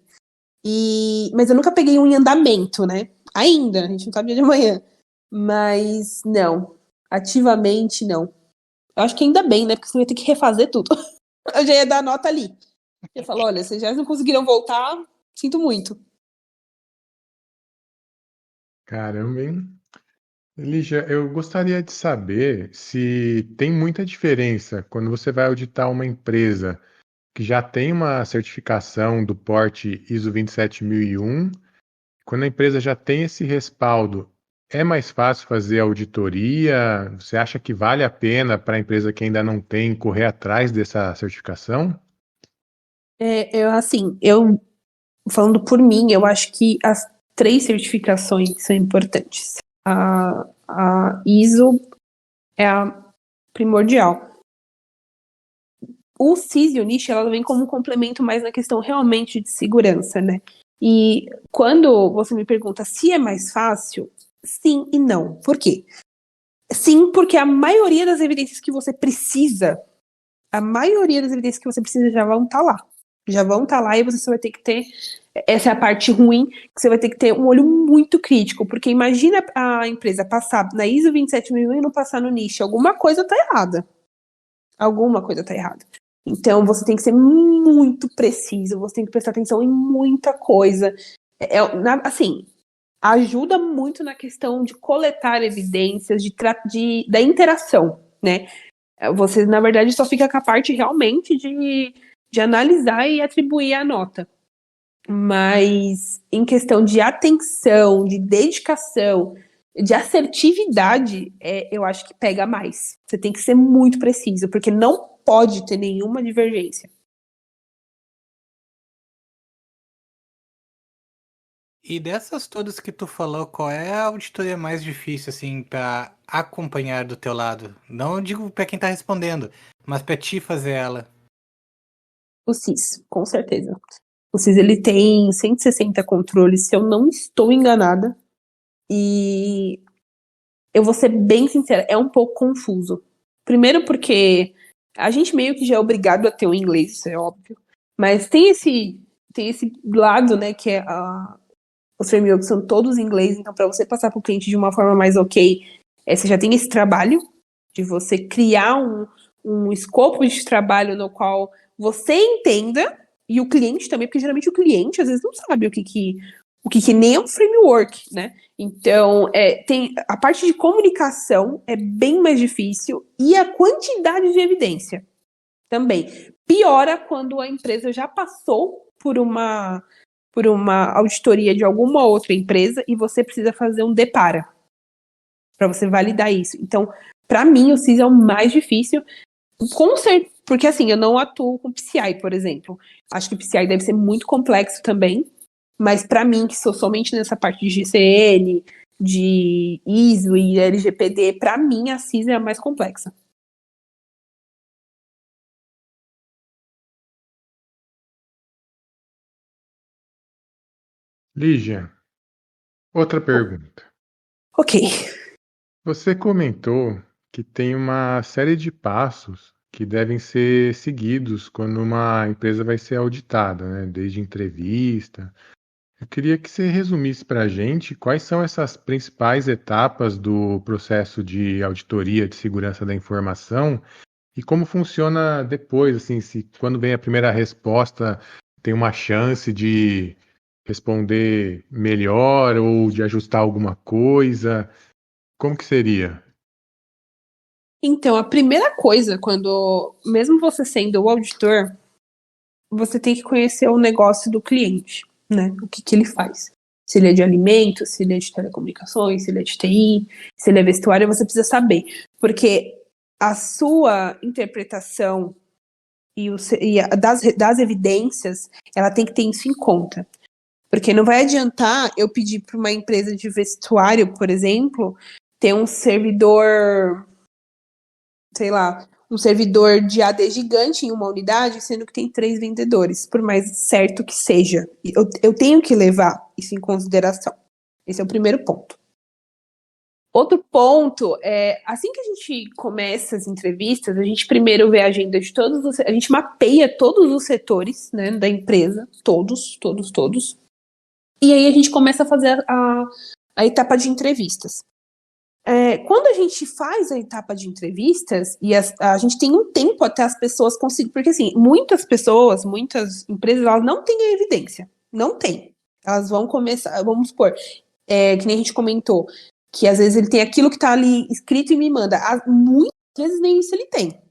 Mas eu nunca peguei um em andamento, né? Ainda, a gente não sabe dia de amanhã. Mas não, ativamente não. Eu acho que ainda bem, né? Porque você vai ter que refazer tudo. Eu já ia dar nota ali. Eu falo, olha, vocês já não conseguiram voltar, sinto muito. Caramba, hein? Lígia, eu gostaria de saber se tem muita diferença quando você vai auditar uma empresa que já tem uma certificação do porte ISO 27001. Quando a empresa já tem esse respaldo, é mais fácil fazer auditoria? Você acha que vale a pena para a empresa que ainda não tem correr atrás dessa certificação? Eu falando por mim, eu acho que as 3 certificações são importantes. A ISO é a primordial. O CIS e o NIST, ela vem como um complemento mais na questão realmente de segurança, né? E quando você me pergunta se é mais fácil, sim e não. Por quê? Sim, porque a maioria das evidências que você precisa, já vão estar lá. Já vão estar lá e você só vai ter que ter, essa é a parte ruim, que você vai ter que ter um olho muito crítico, porque imagina a empresa passar na ISO 27001 e não passar no NIST, alguma coisa está errada. Então você tem que ser muito preciso, você tem que prestar atenção em muita coisa. Assim, ajuda muito na questão de coletar evidências, da interação, né? Você, na verdade, só fica com a parte realmente de analisar e atribuir a nota. Mas em questão de atenção, de dedicação, de assertividade, eu acho que pega mais. Você tem que ser muito preciso, porque não pode ter nenhuma divergência. E dessas todas que tu falou, qual é a auditoria mais difícil, assim, pra acompanhar do teu lado? Não digo pra quem tá respondendo, mas pra ti fazer ela. O CIS, com certeza. O CIS, ele tem 160 controles, se eu não estou enganada. E eu vou ser bem sincera, é um pouco confuso. Primeiro porque a gente meio que já é obrigado a ter o inglês, isso é óbvio. Mas tem esse lado, né, que os frameworks são todos em inglês, então para você passar para o cliente de uma forma mais ok, você já tem esse trabalho de você criar um escopo de trabalho no qual você entenda, e o cliente também, porque geralmente o cliente às vezes não sabe o que nem é um framework, né? Então, tem a parte de comunicação é bem mais difícil, e a quantidade de evidência também. Piora quando a empresa já passou por uma auditoria de alguma outra empresa e você precisa fazer um depara para você validar isso. Então, para mim, o CIS é o mais difícil, porque assim, eu não atuo com PCI, por exemplo. Acho que o PCI deve ser muito complexo também, mas para mim, que sou somente nessa parte de GCN, de ISO e LGPD, para mim a CIS é a mais complexa. Lígia, outra pergunta. Ok. Você comentou que tem uma série de passos que devem ser seguidos quando uma empresa vai ser auditada, né? Desde entrevista. Eu queria que você resumisse para a gente quais são essas principais etapas do processo de auditoria de segurança da informação e como funciona depois, assim, se quando vem a primeira resposta tem uma chance de responder melhor ou de ajustar alguma coisa. Como que seria? Então, a primeira coisa, mesmo você sendo o auditor, você tem que conhecer o negócio do cliente, né? O que ele faz. Se ele é de alimentos, se ele é de telecomunicações, se ele é de TI, se ele é vestuário, você precisa saber. Porque a sua interpretação das evidências, ela tem que ter isso em conta. Porque não vai adiantar eu pedir para uma empresa de vestuário, por exemplo, ter um servidor, sei lá, um servidor de AD gigante em uma unidade, sendo que tem 3 vendedores, por mais certo que seja. Eu tenho que levar isso em consideração. Esse é o primeiro ponto. Outro ponto é, assim que a gente começa as entrevistas, a gente primeiro vê a agenda de a gente mapeia todos os setores, né, da empresa, todos. E aí a gente começa a fazer a etapa de entrevistas. Quando a gente faz a etapa de entrevistas, e a gente tem um tempo até as pessoas conseguirem, porque assim, muitas empresas, elas não têm a evidência, não tem. Elas vão começar, vamos supor, que nem a gente comentou, que às vezes ele tem aquilo que está ali escrito e me manda. Muitas vezes nem isso ele tem.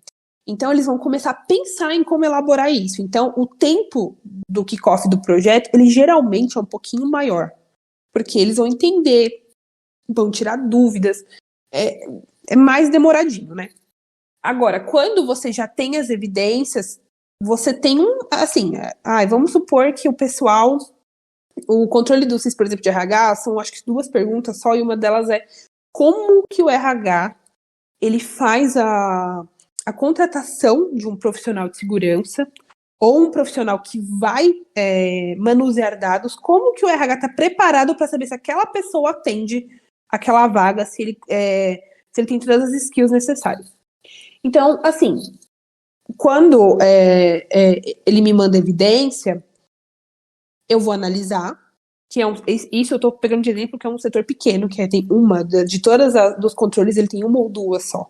Então eles vão começar a pensar em como elaborar isso. Então o tempo do kickoff do projeto, ele geralmente é um pouquinho maior. Porque eles vão entender, vão tirar dúvidas. É mais demoradinho, né? Agora, quando você já tem as evidências, você tem vamos supor que o controle do CIS, por exemplo, de RH, são acho que 2 perguntas só, e uma delas é como que o RH ele faz a contratação de um profissional de segurança ou um profissional que vai manusear dados, como que o RH está preparado para saber se aquela pessoa atende aquela vaga, se ele tem todas as skills necessárias. Então, assim, quando ele me manda evidência, eu vou analisar, isso eu estou pegando de exemplo que é um setor pequeno, que tem de todas dos controles, ele tem 1 ou 2 só.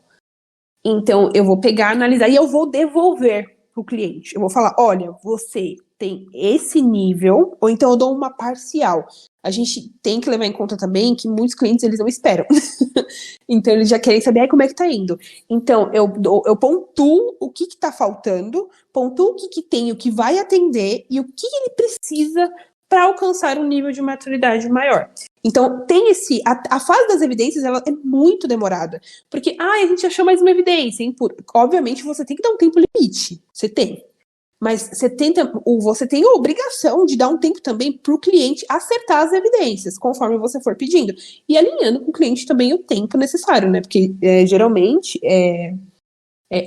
Então, eu vou pegar, analisar e eu vou devolver para o cliente. Eu vou falar, olha, você tem esse nível, ou então eu dou uma parcial. A gente tem que levar em conta também que muitos clientes, eles não esperam. Então, eles já querem saber como é que tá indo. Então, eu pontuo o que tá faltando, pontuo o que tem, o que vai atender e o que ele precisa para alcançar um nível de maturidade maior. Então, tem a fase das evidências, ela é muito demorada. Porque, a gente achou mais uma evidência, hein? Obviamente, você tem que dar um tempo limite. Você tem. Mas você tem a obrigação de dar um tempo também para o cliente acertar as evidências, conforme você for pedindo. E alinhando com o cliente também o tempo necessário, né? Porque geralmente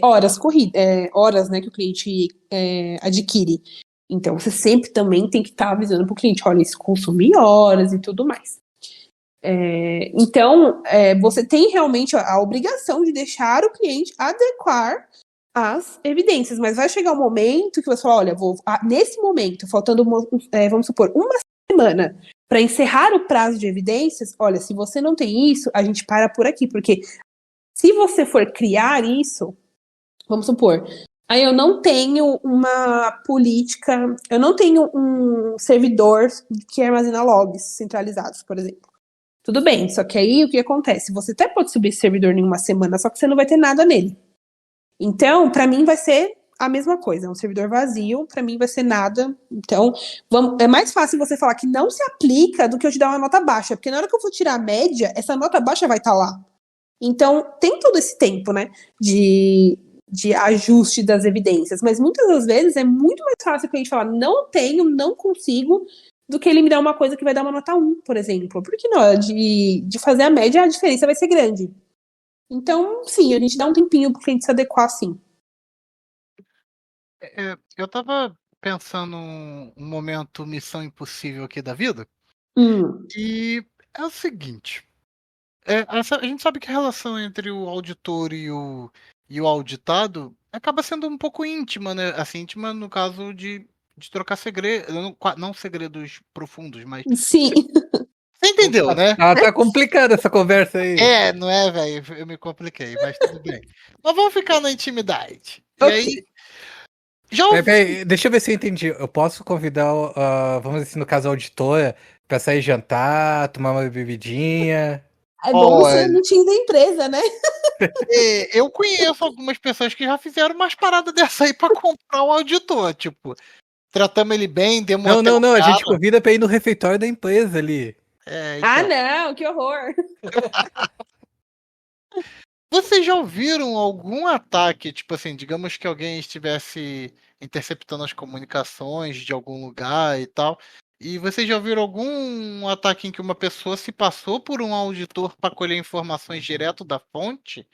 horas, né, que o cliente adquire. Então, você sempre também tem que estar avisando para o cliente, olha, isso consome horas e tudo mais. Então, você tem realmente a obrigação de deixar o cliente adequar as evidências, mas vai chegar um momento que você fala, olha, nesse momento, faltando, vamos supor, uma semana para encerrar o prazo de evidências, olha, se você não tem isso, a gente para por aqui, porque se você for criar isso, vamos supor, aí eu não tenho uma política, eu não tenho um servidor que armazena logs centralizados, por exemplo. Tudo bem, só que aí o que acontece? Você até pode subir esse servidor em uma semana, só que você não vai ter nada nele. Então, para mim vai ser a mesma coisa, um servidor vazio, para mim vai ser nada. Então, é mais fácil você falar que não se aplica do que eu te dar uma nota baixa, porque na hora que eu for tirar a média, essa nota baixa vai estar lá. Então, tem todo esse tempo, né, de ajuste das evidências, mas muitas das vezes é muito mais fácil que a gente falar não tenho, não consigo, do que ele me dar uma coisa que vai dar uma nota 1, por exemplo. Porque na hora de fazer a média, a diferença vai ser grande. Então, sim, a gente dá um tempinho pro cliente se adequar, sim. Eu tava pensando um momento Missão Impossível aqui da vida. E é o seguinte. A gente sabe que a relação entre o auditor e o auditado acaba sendo um pouco íntima, né? Assim, íntima no caso de trocar segredos, não segredos profundos, mas... Sim. Você entendeu, né? Tá complicada essa conversa aí. Não é, velho? Eu me compliquei, mas tudo bem. Mas vamos ficar na intimidade. E Ok. aí... Já ouvi... Peraí, deixa eu ver se eu entendi. Eu posso convidar, vamos dizer assim, no caso, a auditora, pra sair jantar, tomar uma bebidinha? É bom ser no time da empresa, né? Eu conheço algumas pessoas que já fizeram umas paradas dessa aí pra comprar o auditor. Tipo, tratamos ele bem, demos uma Não, a gente convida pra ir no refeitório da empresa ali. então. Não, que horror. Vocês já ouviram algum ataque, tipo assim, digamos que alguém estivesse interceptando as comunicações de algum lugar e tal, e vocês já ouviram algum ataque em que uma pessoa se passou por um auditor para colher informações direto da fonte?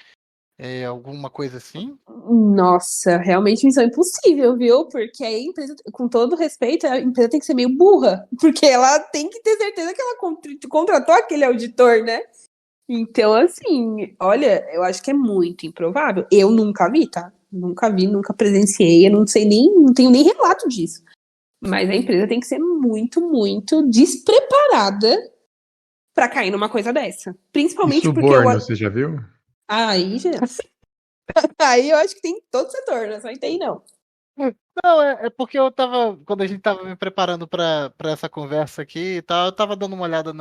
Alguma coisa assim? Nossa, realmente missão impossível, viu? Porque a empresa, com todo respeito, a empresa tem que ser meio burra, porque ela tem que ter certeza que ela contratou aquele auditor, né? Então, assim, olha, eu acho que é muito improvável. Eu nunca vi, tá? Nunca vi, nunca presenciei, eu não sei nem, não tenho nem relato disso. Mas a empresa tem que ser muito, muito despreparada pra cair numa coisa dessa. E Principalmente porque suborno, você já viu? Aí, já. Aí eu acho que tem em todo setor, não é só em TI, não. Não, é porque eu tava. Quando a gente tava me preparando pra essa conversa aqui e tal, eu tava dando uma olhada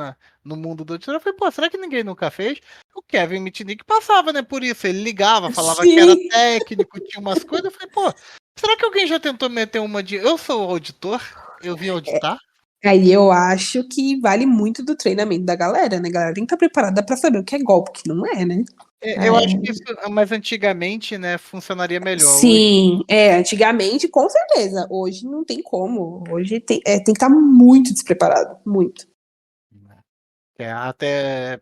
no mundo do auditor. Eu falei, pô, será que ninguém nunca fez? O Kevin Mitnick passava, né, por isso. Ele ligava, falava que era Sim. técnico, tinha umas coisas. Eu falei, pô, será que alguém já tentou meter uma de. Eu sou o auditor, eu vim auditar? Aí eu acho que vale muito do treinamento da galera, né? A galera tem que estar preparada pra saber o que é golpe, o que não é, né? Eu acho que isso, mas antigamente, né, funcionaria melhor. Hoje, Sim, antigamente, com certeza. Hoje não tem como. Hoje tem que estar muito despreparado. Muito.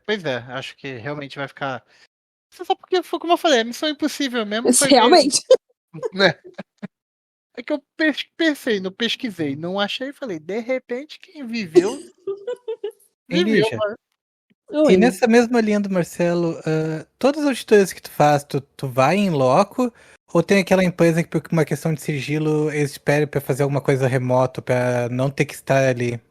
pois é, acho que realmente vai ficar. Só porque foi como eu falei, a missão impossível mesmo foi meio, Realmente. né? É que eu pensei, não pesquisei, não achei, falei, de repente quem viveu, Hein, viveu. Lígia? Oi. E nessa mesma linha do Marcelo, todas as auditoриas que tu faz, tu vai em loco ou tem aquela empresa que por uma questão de sigilo eles esperam pra fazer alguma coisa remoto, pra não ter que estar ali?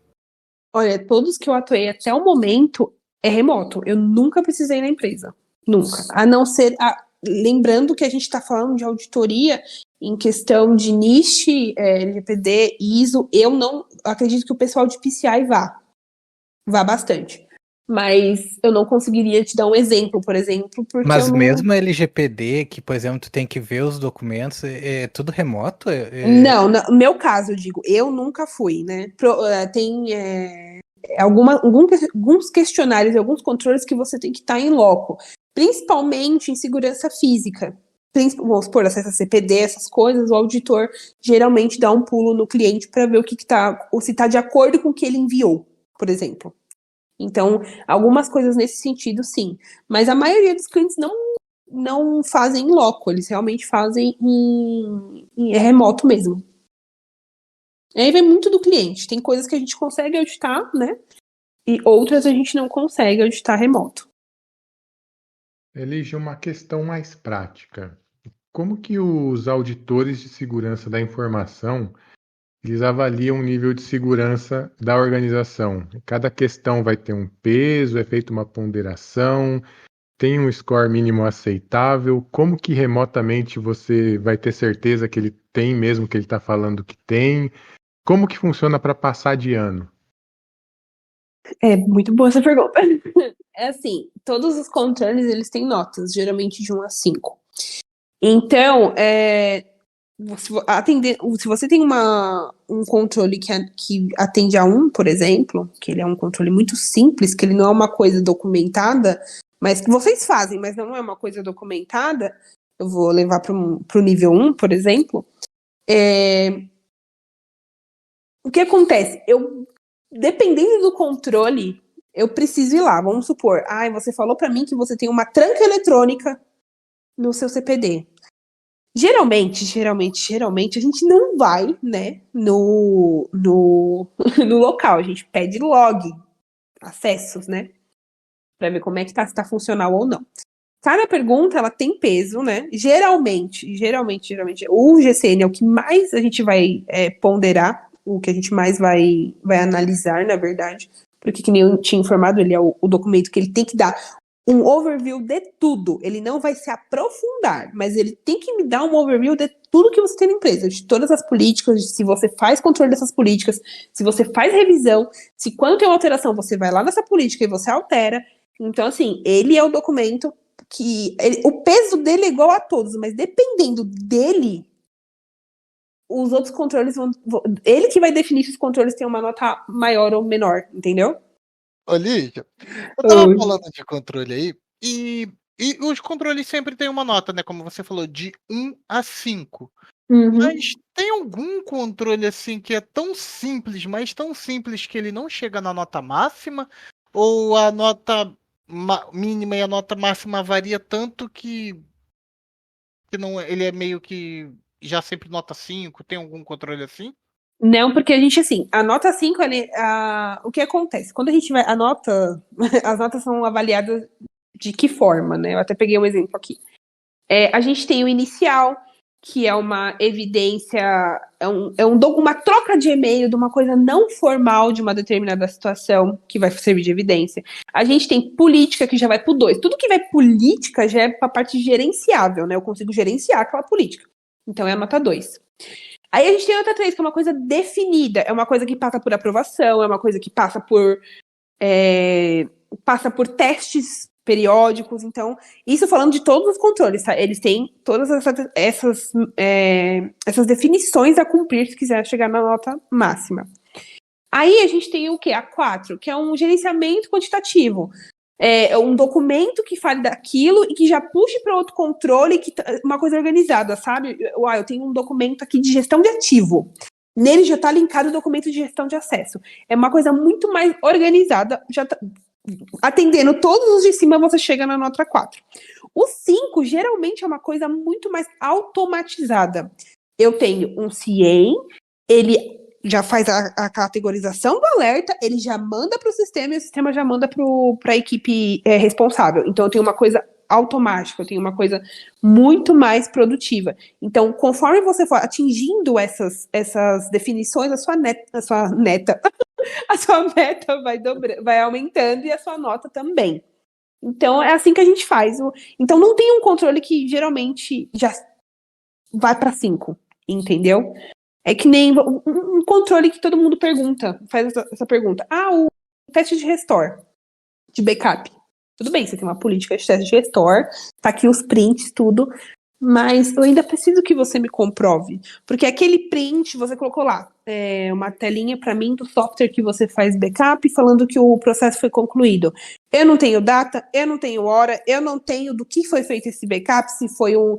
Olha, todos que eu atuei até o momento é remoto. Eu nunca precisei na empresa. Nunca. A não ser. Lembrando que a gente está falando de auditoria em questão de niche, LGPD, ISO. Eu não acredito que o pessoal de PCI vá. Vá bastante. Mas eu não conseguiria te dar um exemplo, por exemplo, porque Mas eu não. mesmo a LGPD, que, por exemplo, tu tem que ver os documentos, é tudo remoto? Não, no meu caso, eu digo, eu nunca fui, né? Tem alguns questionários e alguns controles que você tem que estar em loco, principalmente em segurança física. Vamos supor, acesso a CPD, essas coisas, o auditor geralmente dá um pulo no cliente para ver o que está, ou se está de acordo com o que ele enviou, por exemplo. Então, algumas coisas nesse sentido, sim. Mas a maioria dos clientes não fazem em loco, eles realmente fazem em remoto mesmo. Aí vem muito do cliente. Tem coisas que a gente consegue auditar, né? E outras a gente não consegue auditar remoto. Elige uma questão mais prática. Como que os auditores de segurança da informação eles avaliam o nível de segurança da organização? Cada questão vai ter um peso, é feita uma ponderação, tem um score mínimo aceitável? Como que remotamente você vai ter certeza que ele tem mesmo que ele está falando que tem? Como que funciona para passar de ano? É muito boa essa pergunta. É assim, todos os controles, eles têm notas, geralmente de 1 a 5. Então, se você tem um controle que atende a 1, por exemplo, que ele é um controle muito simples, que ele não é uma coisa documentada, mas que vocês fazem, mas não é uma coisa documentada, eu vou levar para o nível 1, por exemplo. O que acontece? Dependendo do controle, eu preciso ir lá. Vamos supor, você falou para mim que você tem uma tranca eletrônica no seu CPD. Geralmente, a gente não vai, né, no local. A gente pede log, acessos, né, para ver como é que tá, se tá funcional ou não. Cada pergunta, ela tem peso, né? Geralmente, o GCN é o que mais a gente vai ponderar, o que a gente mais vai analisar, na verdade. Porque, que nem eu tinha informado, ele é o documento que ele tem que dar um overview de tudo. Ele não vai se aprofundar, mas ele tem que me dar um overview de tudo que você tem na empresa, de todas as políticas, de se você faz controle dessas políticas, se você faz revisão, se quando tem uma alteração, você vai lá nessa política e você altera. Então, assim, ele é o documento que o peso dele é igual a todos, mas dependendo dele, os outros controles ele que vai definir se os controles têm uma nota maior ou menor, entendeu? Ô, Lígia, eu tava falando de controle aí, e E os controles sempre têm uma nota, né? Como você falou, de 1 a 5. Uhum. Mas tem algum controle assim que é tão simples, mas tão simples que ele não chega na nota máxima? Ou a nota mínima e a nota máxima varia tanto que não, ele é meio que já sempre nota 5? Tem algum controle assim? Não, porque a gente, assim, a nota 5, o que acontece? Quando a gente vai, as notas são avaliadas de que forma, né? Eu até peguei um exemplo aqui. A gente tem o inicial, que é uma evidência, uma troca de e-mail de uma coisa não formal de uma determinada situação que vai servir de evidência. A gente tem política, que já vai pro 2. Tudo que vai política já é pra parte gerenciável, né? Eu consigo gerenciar aquela política. Então é a nota 2. Aí a gente tem a nota 3, que é uma coisa definida, é uma coisa que passa por aprovação, é uma coisa que passa por testes periódicos. Então, isso falando de todos os controles, tá? Eles têm todas essas definições a cumprir se quiser chegar na nota máxima. Aí a gente tem o quê? A 4, que é um gerenciamento quantitativo. É um documento que fale daquilo e que já puxe para outro controle, uma coisa organizada, sabe? Eu tenho um documento aqui de gestão de ativo. Nele já está linkado o documento de gestão de acesso. É uma coisa muito mais organizada, já tá, atendendo todos os de cima, você chega na nota 4. O 5, geralmente, é uma coisa muito mais automatizada. Eu tenho um CIEM, ele já faz a categorização do alerta, ele já manda para o sistema e o sistema já manda para a equipe responsável. Então, eu tenho uma coisa automática, eu tenho uma coisa muito mais produtiva. Então, conforme você for atingindo essas definições, a sua meta vai aumentando e a sua nota também. Então, é assim que a gente faz. Então, não tem um controle que geralmente já vai para 5, entendeu? É que nem um controle que todo mundo faz essa pergunta. O teste de restore, de backup. Tudo bem, você tem uma política de teste de restore, tá aqui os prints, tudo, mas eu ainda preciso que você me comprove. Porque aquele print, você colocou lá, uma telinha para mim do software que você faz backup, falando que o processo foi concluído. Eu não tenho data, eu não tenho hora, eu não tenho do que foi feito esse backup, se foi um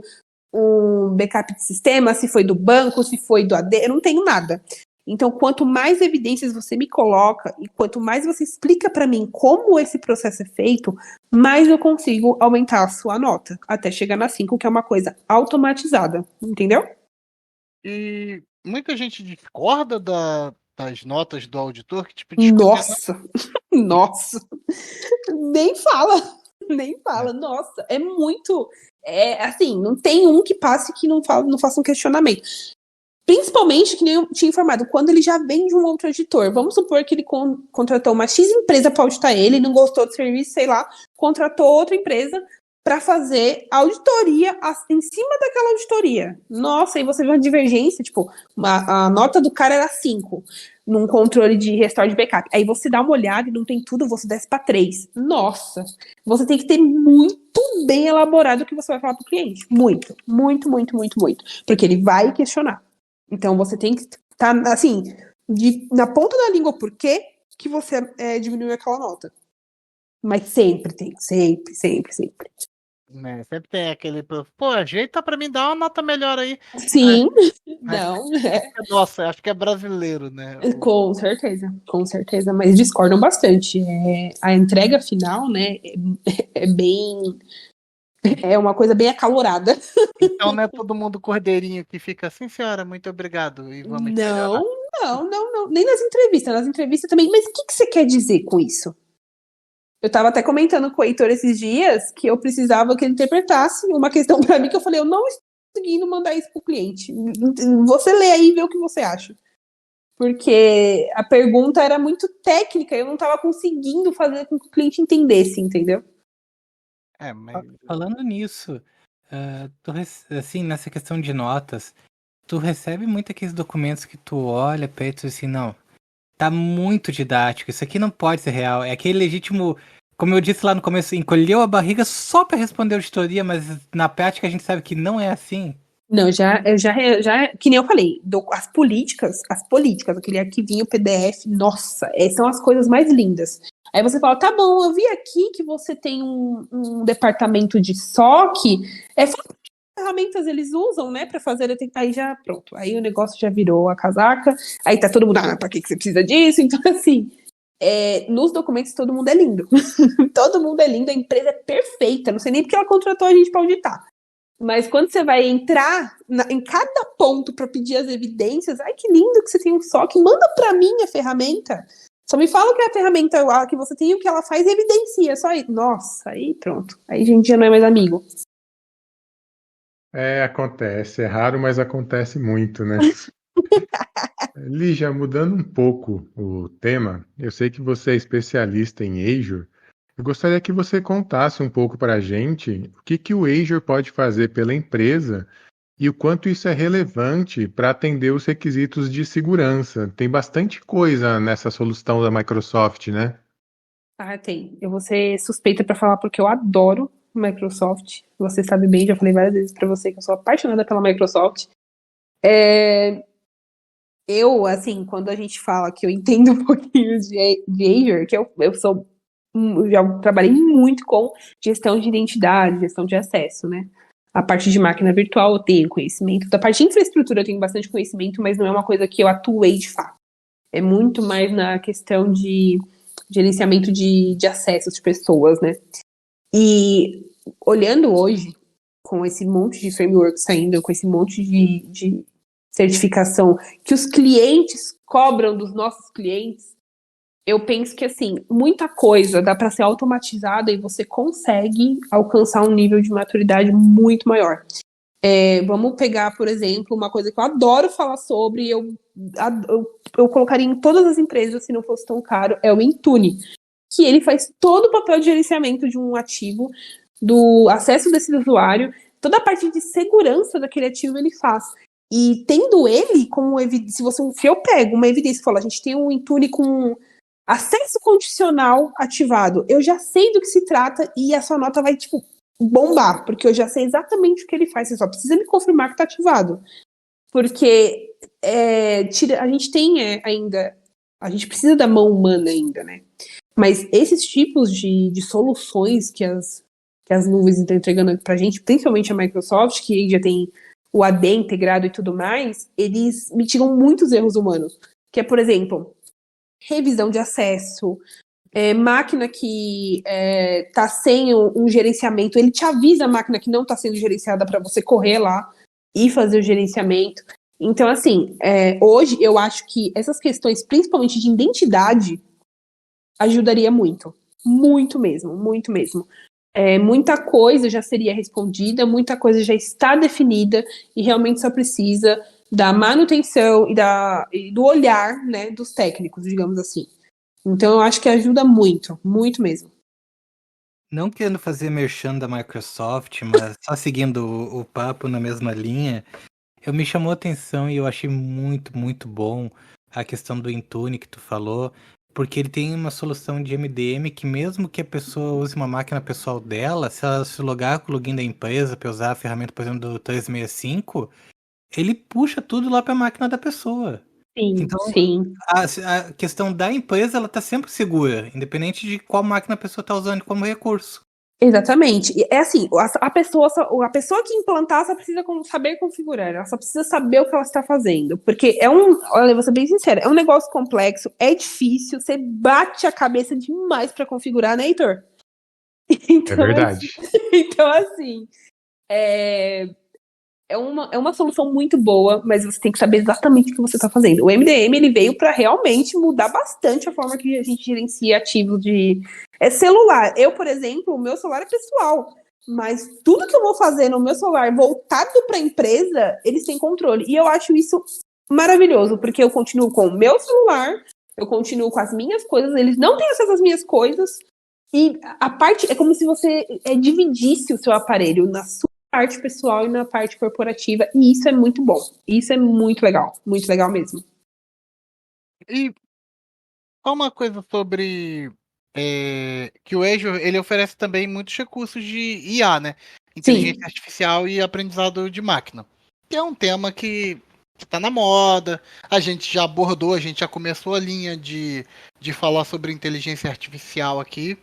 backup de sistema, se foi do banco, se foi do AD, eu não tenho nada. Então, quanto mais evidências você me coloca e quanto mais você explica para mim como esse processo é feito, mais eu consigo aumentar a sua nota, até chegar na 5, que é uma coisa automatizada, entendeu? E muita gente discorda das notas do auditor, que tipo Nossa, nem fala, nossa, é muito, assim, não tem um que passe que não faça um questionamento. Principalmente, que nem eu tinha informado, quando ele já vem de um outro auditor. Vamos supor que ele contratou uma X empresa para auditar ele, não gostou do serviço, sei lá, contratou outra empresa para fazer auditoria em cima daquela auditoria. Nossa, aí você vê uma divergência, tipo, a nota do cara era 5 num controle de restore de backup. Aí você dá uma olhada e não tem tudo, você desce para 3. Nossa, você tem que ter muito bem elaborado o que você vai falar pro cliente. Muito, muito, muito, muito, muito. Porque ele vai questionar. Então, você tem que estar, assim, na ponta da língua por que você diminuiu aquela nota. Mas sempre tem, sempre. Né, sempre tem aquele, ajeita pra mim, dá uma nota melhor aí. Sim, não. Nossa, acho que é brasileiro, né? Com certeza, mas discordam bastante. A entrega final, né, é uma coisa bem acalorada. Então não é todo mundo cordeirinho que fica assim, senhora, muito obrigado. E vamos Não. Nem nas entrevistas. Nas entrevistas também. Mas o que você quer dizer com isso? Eu tava até comentando com o Heitor esses dias que eu precisava que ele interpretasse uma questão para mim que eu falei, eu não estou conseguindo mandar isso pro cliente. Você lê aí e vê o que você acha. Porque a pergunta era muito técnica, eu não tava conseguindo fazer com que o cliente entendesse, entendeu? Mas... Falando nisso, assim, nessa questão de notas, tu recebe muito aqueles documentos que tu olha pra ele e tu diz assim, não, tá muito didático, isso aqui não pode ser real. É aquele legítimo, como eu disse lá no começo, encolheu a barriga só pra responder a auditoria, mas na prática a gente sabe que não é assim. Não, já, que nem eu falei, as políticas, aquele arquivinho PDF, nossa, são as coisas mais lindas. Aí você fala, tá bom, eu vi aqui que você tem um departamento de SOC, ferramentas eles usam, né, pra fazer, aí já, pronto, aí o negócio já virou a casaca, aí tá todo mundo, pra que você precisa disso? Então, assim, nos documentos todo mundo é lindo, todo mundo é lindo, a empresa é perfeita, não sei nem porque ela contratou a gente pra auditar. Mas quando você vai entrar em cada ponto para pedir as evidências, ai que lindo que você tem um SOC, manda para mim a ferramenta. Só me fala que a ferramenta que você tem, o que ela faz, evidencia. Só aí. Nossa, aí pronto. Aí a gente já não é mais amigo. Acontece. É raro, mas acontece muito, né? Lígia, mudando um pouco o tema, eu sei que você é especialista em Azure. Eu gostaria que você contasse um pouco para a gente o que o Azure pode fazer pela empresa e o quanto isso é relevante para atender os requisitos de segurança. Tem bastante coisa nessa solução da Microsoft, né? Ah, tem. Eu vou ser suspeita para falar porque eu adoro Microsoft. Você sabe bem, já falei várias vezes para você que eu sou apaixonada pela Microsoft. Eu, assim, quando a gente fala que eu entendo um pouquinho de Azure, que eu já trabalhei muito com gestão de identidade, gestão de acesso, né? A parte de máquina virtual eu tenho conhecimento. Da parte de infraestrutura eu tenho bastante conhecimento, mas não é uma coisa que eu atuei de fato. É muito mais na questão de gerenciamento de acessos de pessoas, né? E olhando hoje, com esse monte de framework saindo, com esse monte de certificação que os clientes cobram dos nossos clientes, eu penso que, assim, muita coisa dá para ser automatizada e você consegue alcançar um nível de maturidade muito maior. Vamos pegar, por exemplo, uma coisa que eu adoro falar sobre, eu colocaria em todas as empresas se não fosse tão caro, é o Intune, que ele faz todo o papel de gerenciamento de um ativo, do acesso desse usuário, toda a parte de segurança daquele ativo ele faz. E tendo ele como evidência, se eu pego uma evidência e falo, a gente tem um Intune com acesso condicional ativado, eu já sei do que se trata e a sua nota vai, tipo, bombar, porque eu já sei exatamente o que ele faz, você só precisa me confirmar que tá ativado. Porque a gente tem ainda, a gente precisa da mão humana ainda, né? Mas esses tipos de soluções que as nuvens estão entregando pra gente, principalmente a Microsoft, que já tem o AD integrado e tudo mais, eles mitigam muitos erros humanos. Que é, por exemplo, revisão de acesso, máquina que tá sem um gerenciamento, ele te avisa a máquina que não está sendo gerenciada para você correr lá e fazer o gerenciamento. Então, assim, hoje eu acho que essas questões, principalmente de identidade, ajudaria muito. Muito mesmo, muito mesmo. Muita coisa já seria respondida, muita coisa já está definida e realmente só precisa da manutenção e do olhar, né, dos técnicos, digamos assim. Então eu acho que ajuda muito, muito mesmo. Não querendo fazer merchan da Microsoft, mas só seguindo o papo na mesma linha, me chamou a atenção e eu achei muito, muito bom a questão do Intune que tu falou, porque ele tem uma solução de MDM que mesmo que a pessoa use uma máquina pessoal dela, se ela se logar com o login da empresa para usar a ferramenta, por exemplo, do 365, ele puxa tudo lá para a máquina da pessoa. Sim, Então, sim. a questão da empresa, ela tá sempre segura, independente de qual máquina a pessoa está usando como recurso. Exatamente. E assim, a pessoa que implantar só precisa saber configurar, ela só precisa saber o que ela está fazendo. Porque olha, vou ser bem sincera, é um negócio complexo, é difícil, você bate a cabeça demais para configurar, né, Heitor? Então, É verdade. Então, assim, é uma solução muito boa, mas você tem que saber exatamente o que você está fazendo. O MDM ele veio para realmente mudar bastante a forma que a gente gerencia ativos de celular. Eu, por exemplo, o meu celular é pessoal, mas tudo que eu vou fazer no meu celular voltado para a empresa, eles têm controle. E eu acho isso maravilhoso, porque eu continuo com o meu celular, eu continuo com as minhas coisas, eles não têm acesso às minhas coisas, e a parte é como se você dividisse o seu aparelho na sua parte pessoal e na parte corporativa, e isso é muito bom. Isso é muito legal mesmo. E só uma coisa sobre que o Azure ele oferece também muitos recursos de IA, né? Inteligência artificial e aprendizado de máquina. Que é um tema que está na moda, a gente já abordou, a gente já começou a linha de de falar sobre inteligência artificial aqui.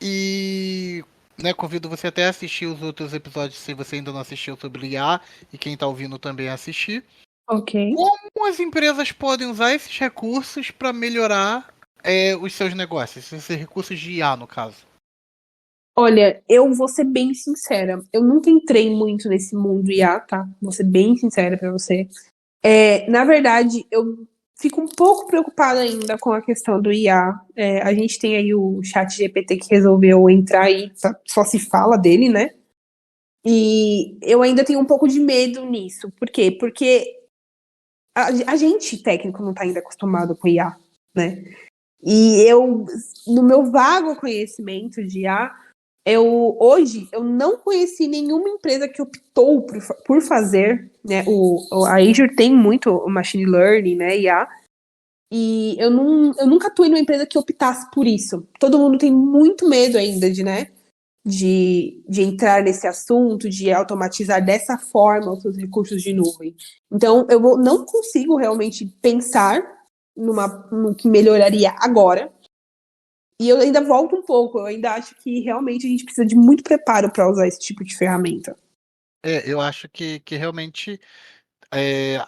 E, né, convido você até a assistir os outros episódios se você ainda não assistiu sobre IA e quem está ouvindo também a assistir. Ok. Como as empresas podem usar esses recursos para melhorar os seus negócios, esses recursos de IA, no caso? Olha, eu vou ser bem sincera. Eu nunca entrei muito nesse mundo IA, tá? Vou ser bem sincera pra você. Na verdade, eu fico um pouco preocupada ainda com a questão do IA. A gente tem aí o ChatGPT que resolveu entrar aí, só se fala dele, né? E eu ainda tenho um pouco de medo nisso. Por quê? Porque a gente, técnico, não tá ainda acostumado com IA, né? E eu, no meu vago conhecimento de IA, hoje eu não conheci nenhuma empresa que optou por fazer, né? A Azure tem muito o machine learning, né? IA. E eu nunca atuei numa empresa que optasse por isso. Todo mundo tem muito medo ainda de entrar nesse assunto, de automatizar dessa forma os seus recursos de nuvem. Então, não consigo realmente pensar no que melhoraria agora. E eu ainda volto um pouco, eu ainda acho que realmente a gente precisa de muito preparo para usar esse tipo de ferramenta. Eu acho que realmente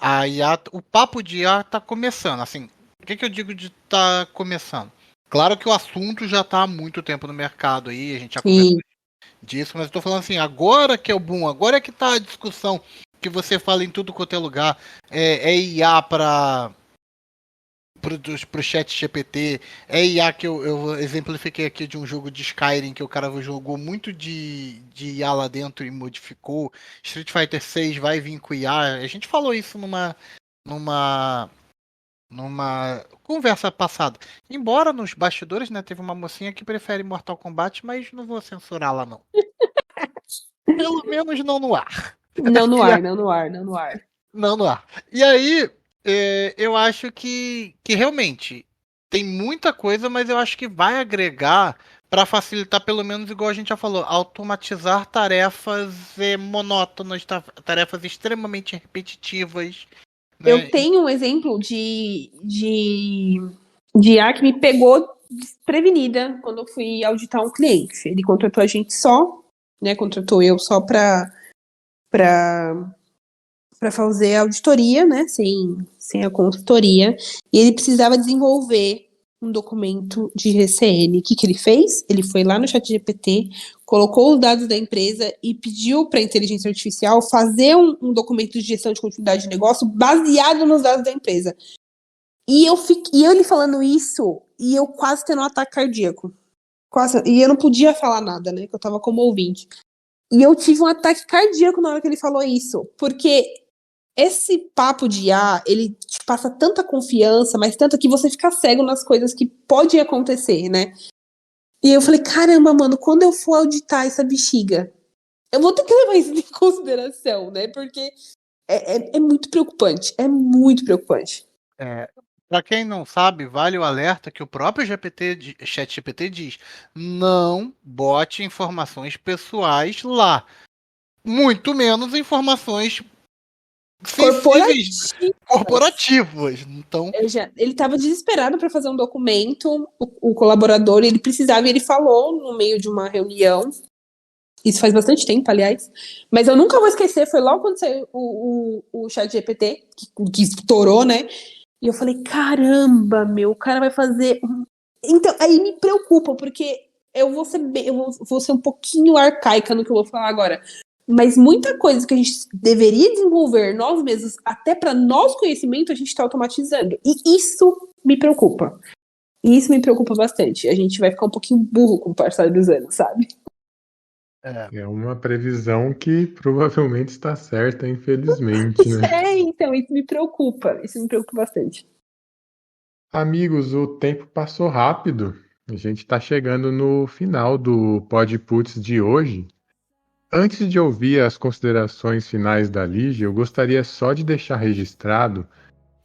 a IA, o papo de IA está começando. Assim, o que eu digo de estar começando? Claro que o assunto já está há muito tempo no mercado aí, a gente já conversou disso, mas eu tô falando assim, agora que é o boom, agora é que tá a discussão que você fala em tudo quanto é lugar, IA pro chat GPT, IA que eu exemplifiquei aqui de um jogo de Skyrim que o cara jogou muito de IA lá dentro e modificou. Street Fighter 6 vai vir com IA. A gente falou isso numa conversa passada. Embora nos bastidores, né, teve uma mocinha que prefere Mortal Kombat, mas não vou censurá-la não. Pelo menos não no ar. Não no ar, não no ar, não no ar. Não no ar. E aí, eu acho que realmente tem muita coisa, mas eu acho que vai agregar para facilitar, pelo menos igual a gente já falou, automatizar tarefas monótonas, tarefas extremamente repetitivas. Né? Eu tenho um exemplo de IA que me pegou desprevenida quando eu fui auditar um cliente. Ele contratou a gente só, né? Contratou eu só para fazer a auditoria, né? Sem a consultoria. E ele precisava desenvolver um documento de RCN. O que ele fez? Ele foi lá no ChatGPT, colocou os dados da empresa e pediu para a inteligência artificial fazer um documento de gestão de continuidade de negócio baseado nos dados da empresa. E ele falando isso, e eu quase tendo um ataque cardíaco. E eu não podia falar nada, né? Que eu tava como ouvinte. E eu tive um ataque cardíaco na hora que ele falou isso. Porque esse papo de IA, ele te passa tanta confiança, mas tanto que você fica cego nas coisas que podem acontecer, né? E eu falei, caramba, mano, quando eu for auditar essa bexiga, eu vou ter que levar isso em consideração, né? Porque é muito preocupante, é muito preocupante. Para quem não sabe, vale o alerta que o próprio ChatGPT diz: não bote informações pessoais lá. Muito menos informações corporativas. Então, ele estava desesperado para fazer um documento, o colaborador, ele precisava, e ele falou no meio de uma reunião, isso faz bastante tempo, aliás, mas eu nunca vou esquecer, foi logo quando saiu o ChatGPT, que estourou, né? E eu falei, caramba, o cara vai fazer... Então, aí me preocupa, porque eu vou ser um pouquinho arcaica no que eu vou falar agora. Mas muita coisa que a gente deveria desenvolver nós mesmos, até para nosso conhecimento, a gente está automatizando. E isso me preocupa. E isso me preocupa bastante. A gente vai ficar um pouquinho burro com o passar dos anos, sabe? É uma previsão que provavelmente está certa, infelizmente, né? Então, isso me preocupa. Isso me preocupa bastante. Amigos, o tempo passou rápido. A gente está chegando no final do Pod Puts de hoje. Antes de ouvir as considerações finais da Lígia, eu gostaria só de deixar registrado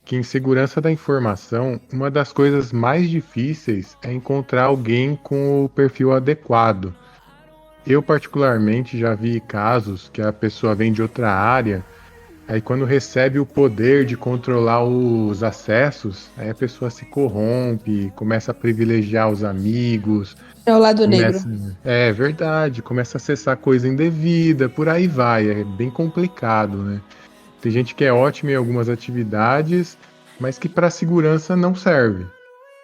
que em segurança da informação, uma das coisas mais difíceis é encontrar alguém com o perfil adequado. Eu particularmente já vi casos que a pessoa vem de outra área, Aí quando recebe o poder de controlar os acessos, aí a pessoa se corrompe, começa a privilegiar os amigos, É o lado negro. É verdade, começa a acessar coisa indevida, por aí vai, é bem complicado, né? Tem gente que é ótima em algumas atividades, mas que para segurança não serve.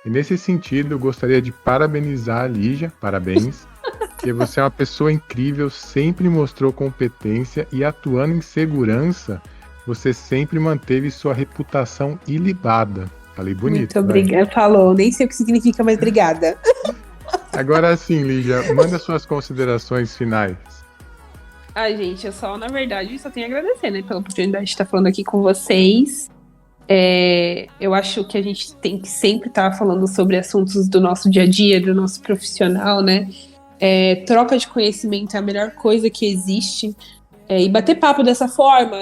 E nesse sentido, eu gostaria de parabenizar a Lígia, parabéns, porque você é uma pessoa incrível, sempre mostrou competência e atuando em segurança, você sempre manteve sua reputação ilibada. Falei bonito. Muito obrigada. Falou, nem sei o que significa, mas obrigada. Agora sim, Lígia, manda suas considerações finais. Ai, gente, eu só, na verdade, só tenho a agradecer, né, pela oportunidade de estar falando aqui com vocês. Eu acho que a gente tem que sempre estar falando sobre assuntos do nosso dia a dia, do nosso profissional, né? Troca de conhecimento é a melhor coisa que existe. E bater papo dessa forma,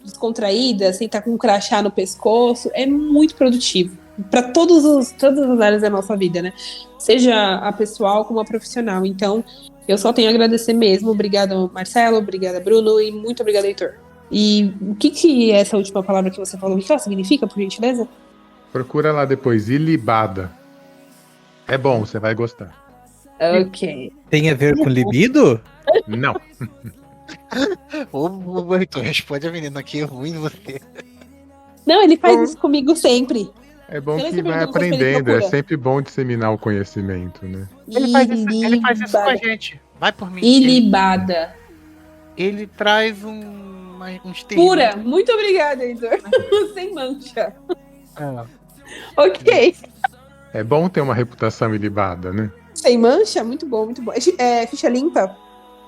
descontraída, sem estar com um crachá no pescoço, é muito produtivo. Para todas as áreas da nossa vida, né? Seja a pessoal como a profissional. Então, eu só tenho a agradecer mesmo. Obrigada, Marcelo. Obrigada, Bruno. E muito obrigada, Heitor. E o que é essa última palavra que você falou? O que ela significa, por gentileza? Procura lá depois, ilibada. É bom, você vai gostar. Ok. Tem a ver com libido? Não. Ô, Heitor, responde a menina aqui, é ruim você. Não, ele faz isso comigo sempre. É bom Será que que vai pergunta se ele aprendendo, é procura? sempre bom disseminar o conhecimento, né? Ele faz isso com a gente. Vai por mim. Ilibada. Ele traz uns termos. Pura. Muito obrigada, Heitor. Sem mancha. Ah, Ok. É bom ter uma reputação ilibada, né? Sem mancha? Muito bom, muito bom. É ficha limpa?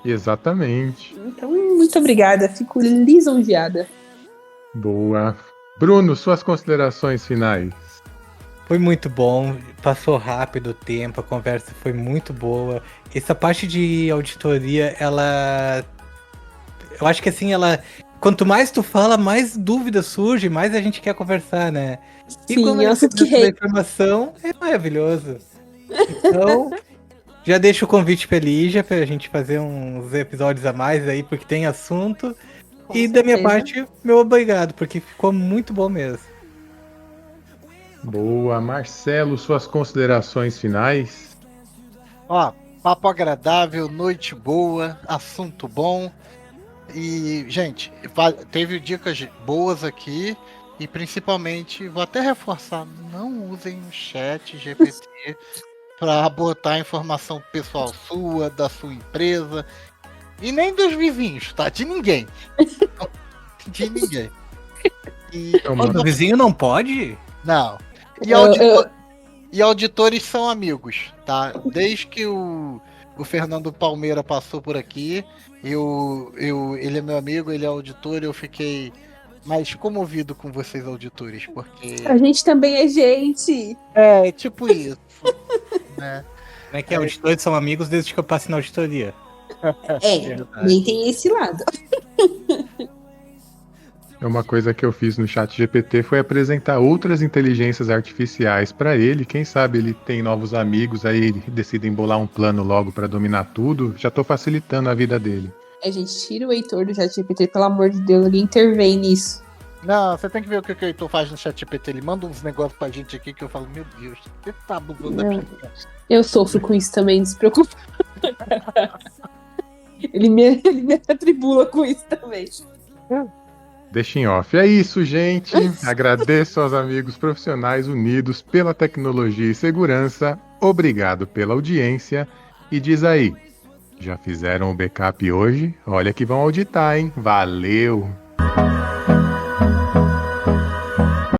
Exatamente. Então, muito obrigada. Fico lisonjeada. Boa. Bruno, suas considerações finais. Foi muito bom, passou rápido o tempo, a conversa foi muito boa. Essa parte de auditoria, ela... Eu acho que assim, ela... Quanto mais tu fala, mais dúvidas surgem, mais a gente quer conversar, né? E Sim, quando é um assunto que a informação, é maravilhoso. Então, já deixo o convite pra Lígia, pra gente fazer uns episódios a mais aí, porque tem assunto. Com E da minha certeza. parte, meu obrigado, porque ficou muito bom mesmo. Boa. Marcelo, suas considerações finais. Ó, papo agradável, noite boa, assunto bom. E, gente, teve dicas boas aqui. E principalmente, vou até reforçar, não usem o chat GPT para botar informação pessoal sua, da sua empresa. E nem dos vizinhos, tá? De ninguém. De ninguém. E, Então, O mano, do vizinho não pode? não. E, e auditores são amigos, tá? Desde que o Fernando Palmeira passou por aqui, ele é meu amigo, ele é auditor, eu fiquei mais comovido com vocês, auditores, porque... A gente também é gente. É, tipo isso, né? Como é que auditores são amigos desde que eu passei na auditoria? Nem tem esse lado. uma coisa que eu fiz no chat GPT foi apresentar outras inteligências artificiais para ele. Quem sabe ele tem novos amigos, aí ele decide embolar um plano logo para dominar tudo. Já tô facilitando a vida dele. A gente tira o Heitor do ChatGPT, pelo amor de Deus, alguém intervém nisso. Não, você tem que ver o que o Heitor faz no chat GPT. Ele manda uns negócios pra gente aqui que eu falo, meu Deus, você tá abusando da minha vida. Eu sofro com isso também, não se preocupa. ele me atribula com isso também. Deixa em off. É isso, gente. Agradeço aos amigos profissionais unidos pela tecnologia e segurança. Obrigado pela audiência. E diz aí, já fizeram o backup hoje? Olha que vão auditar, hein? Valeu!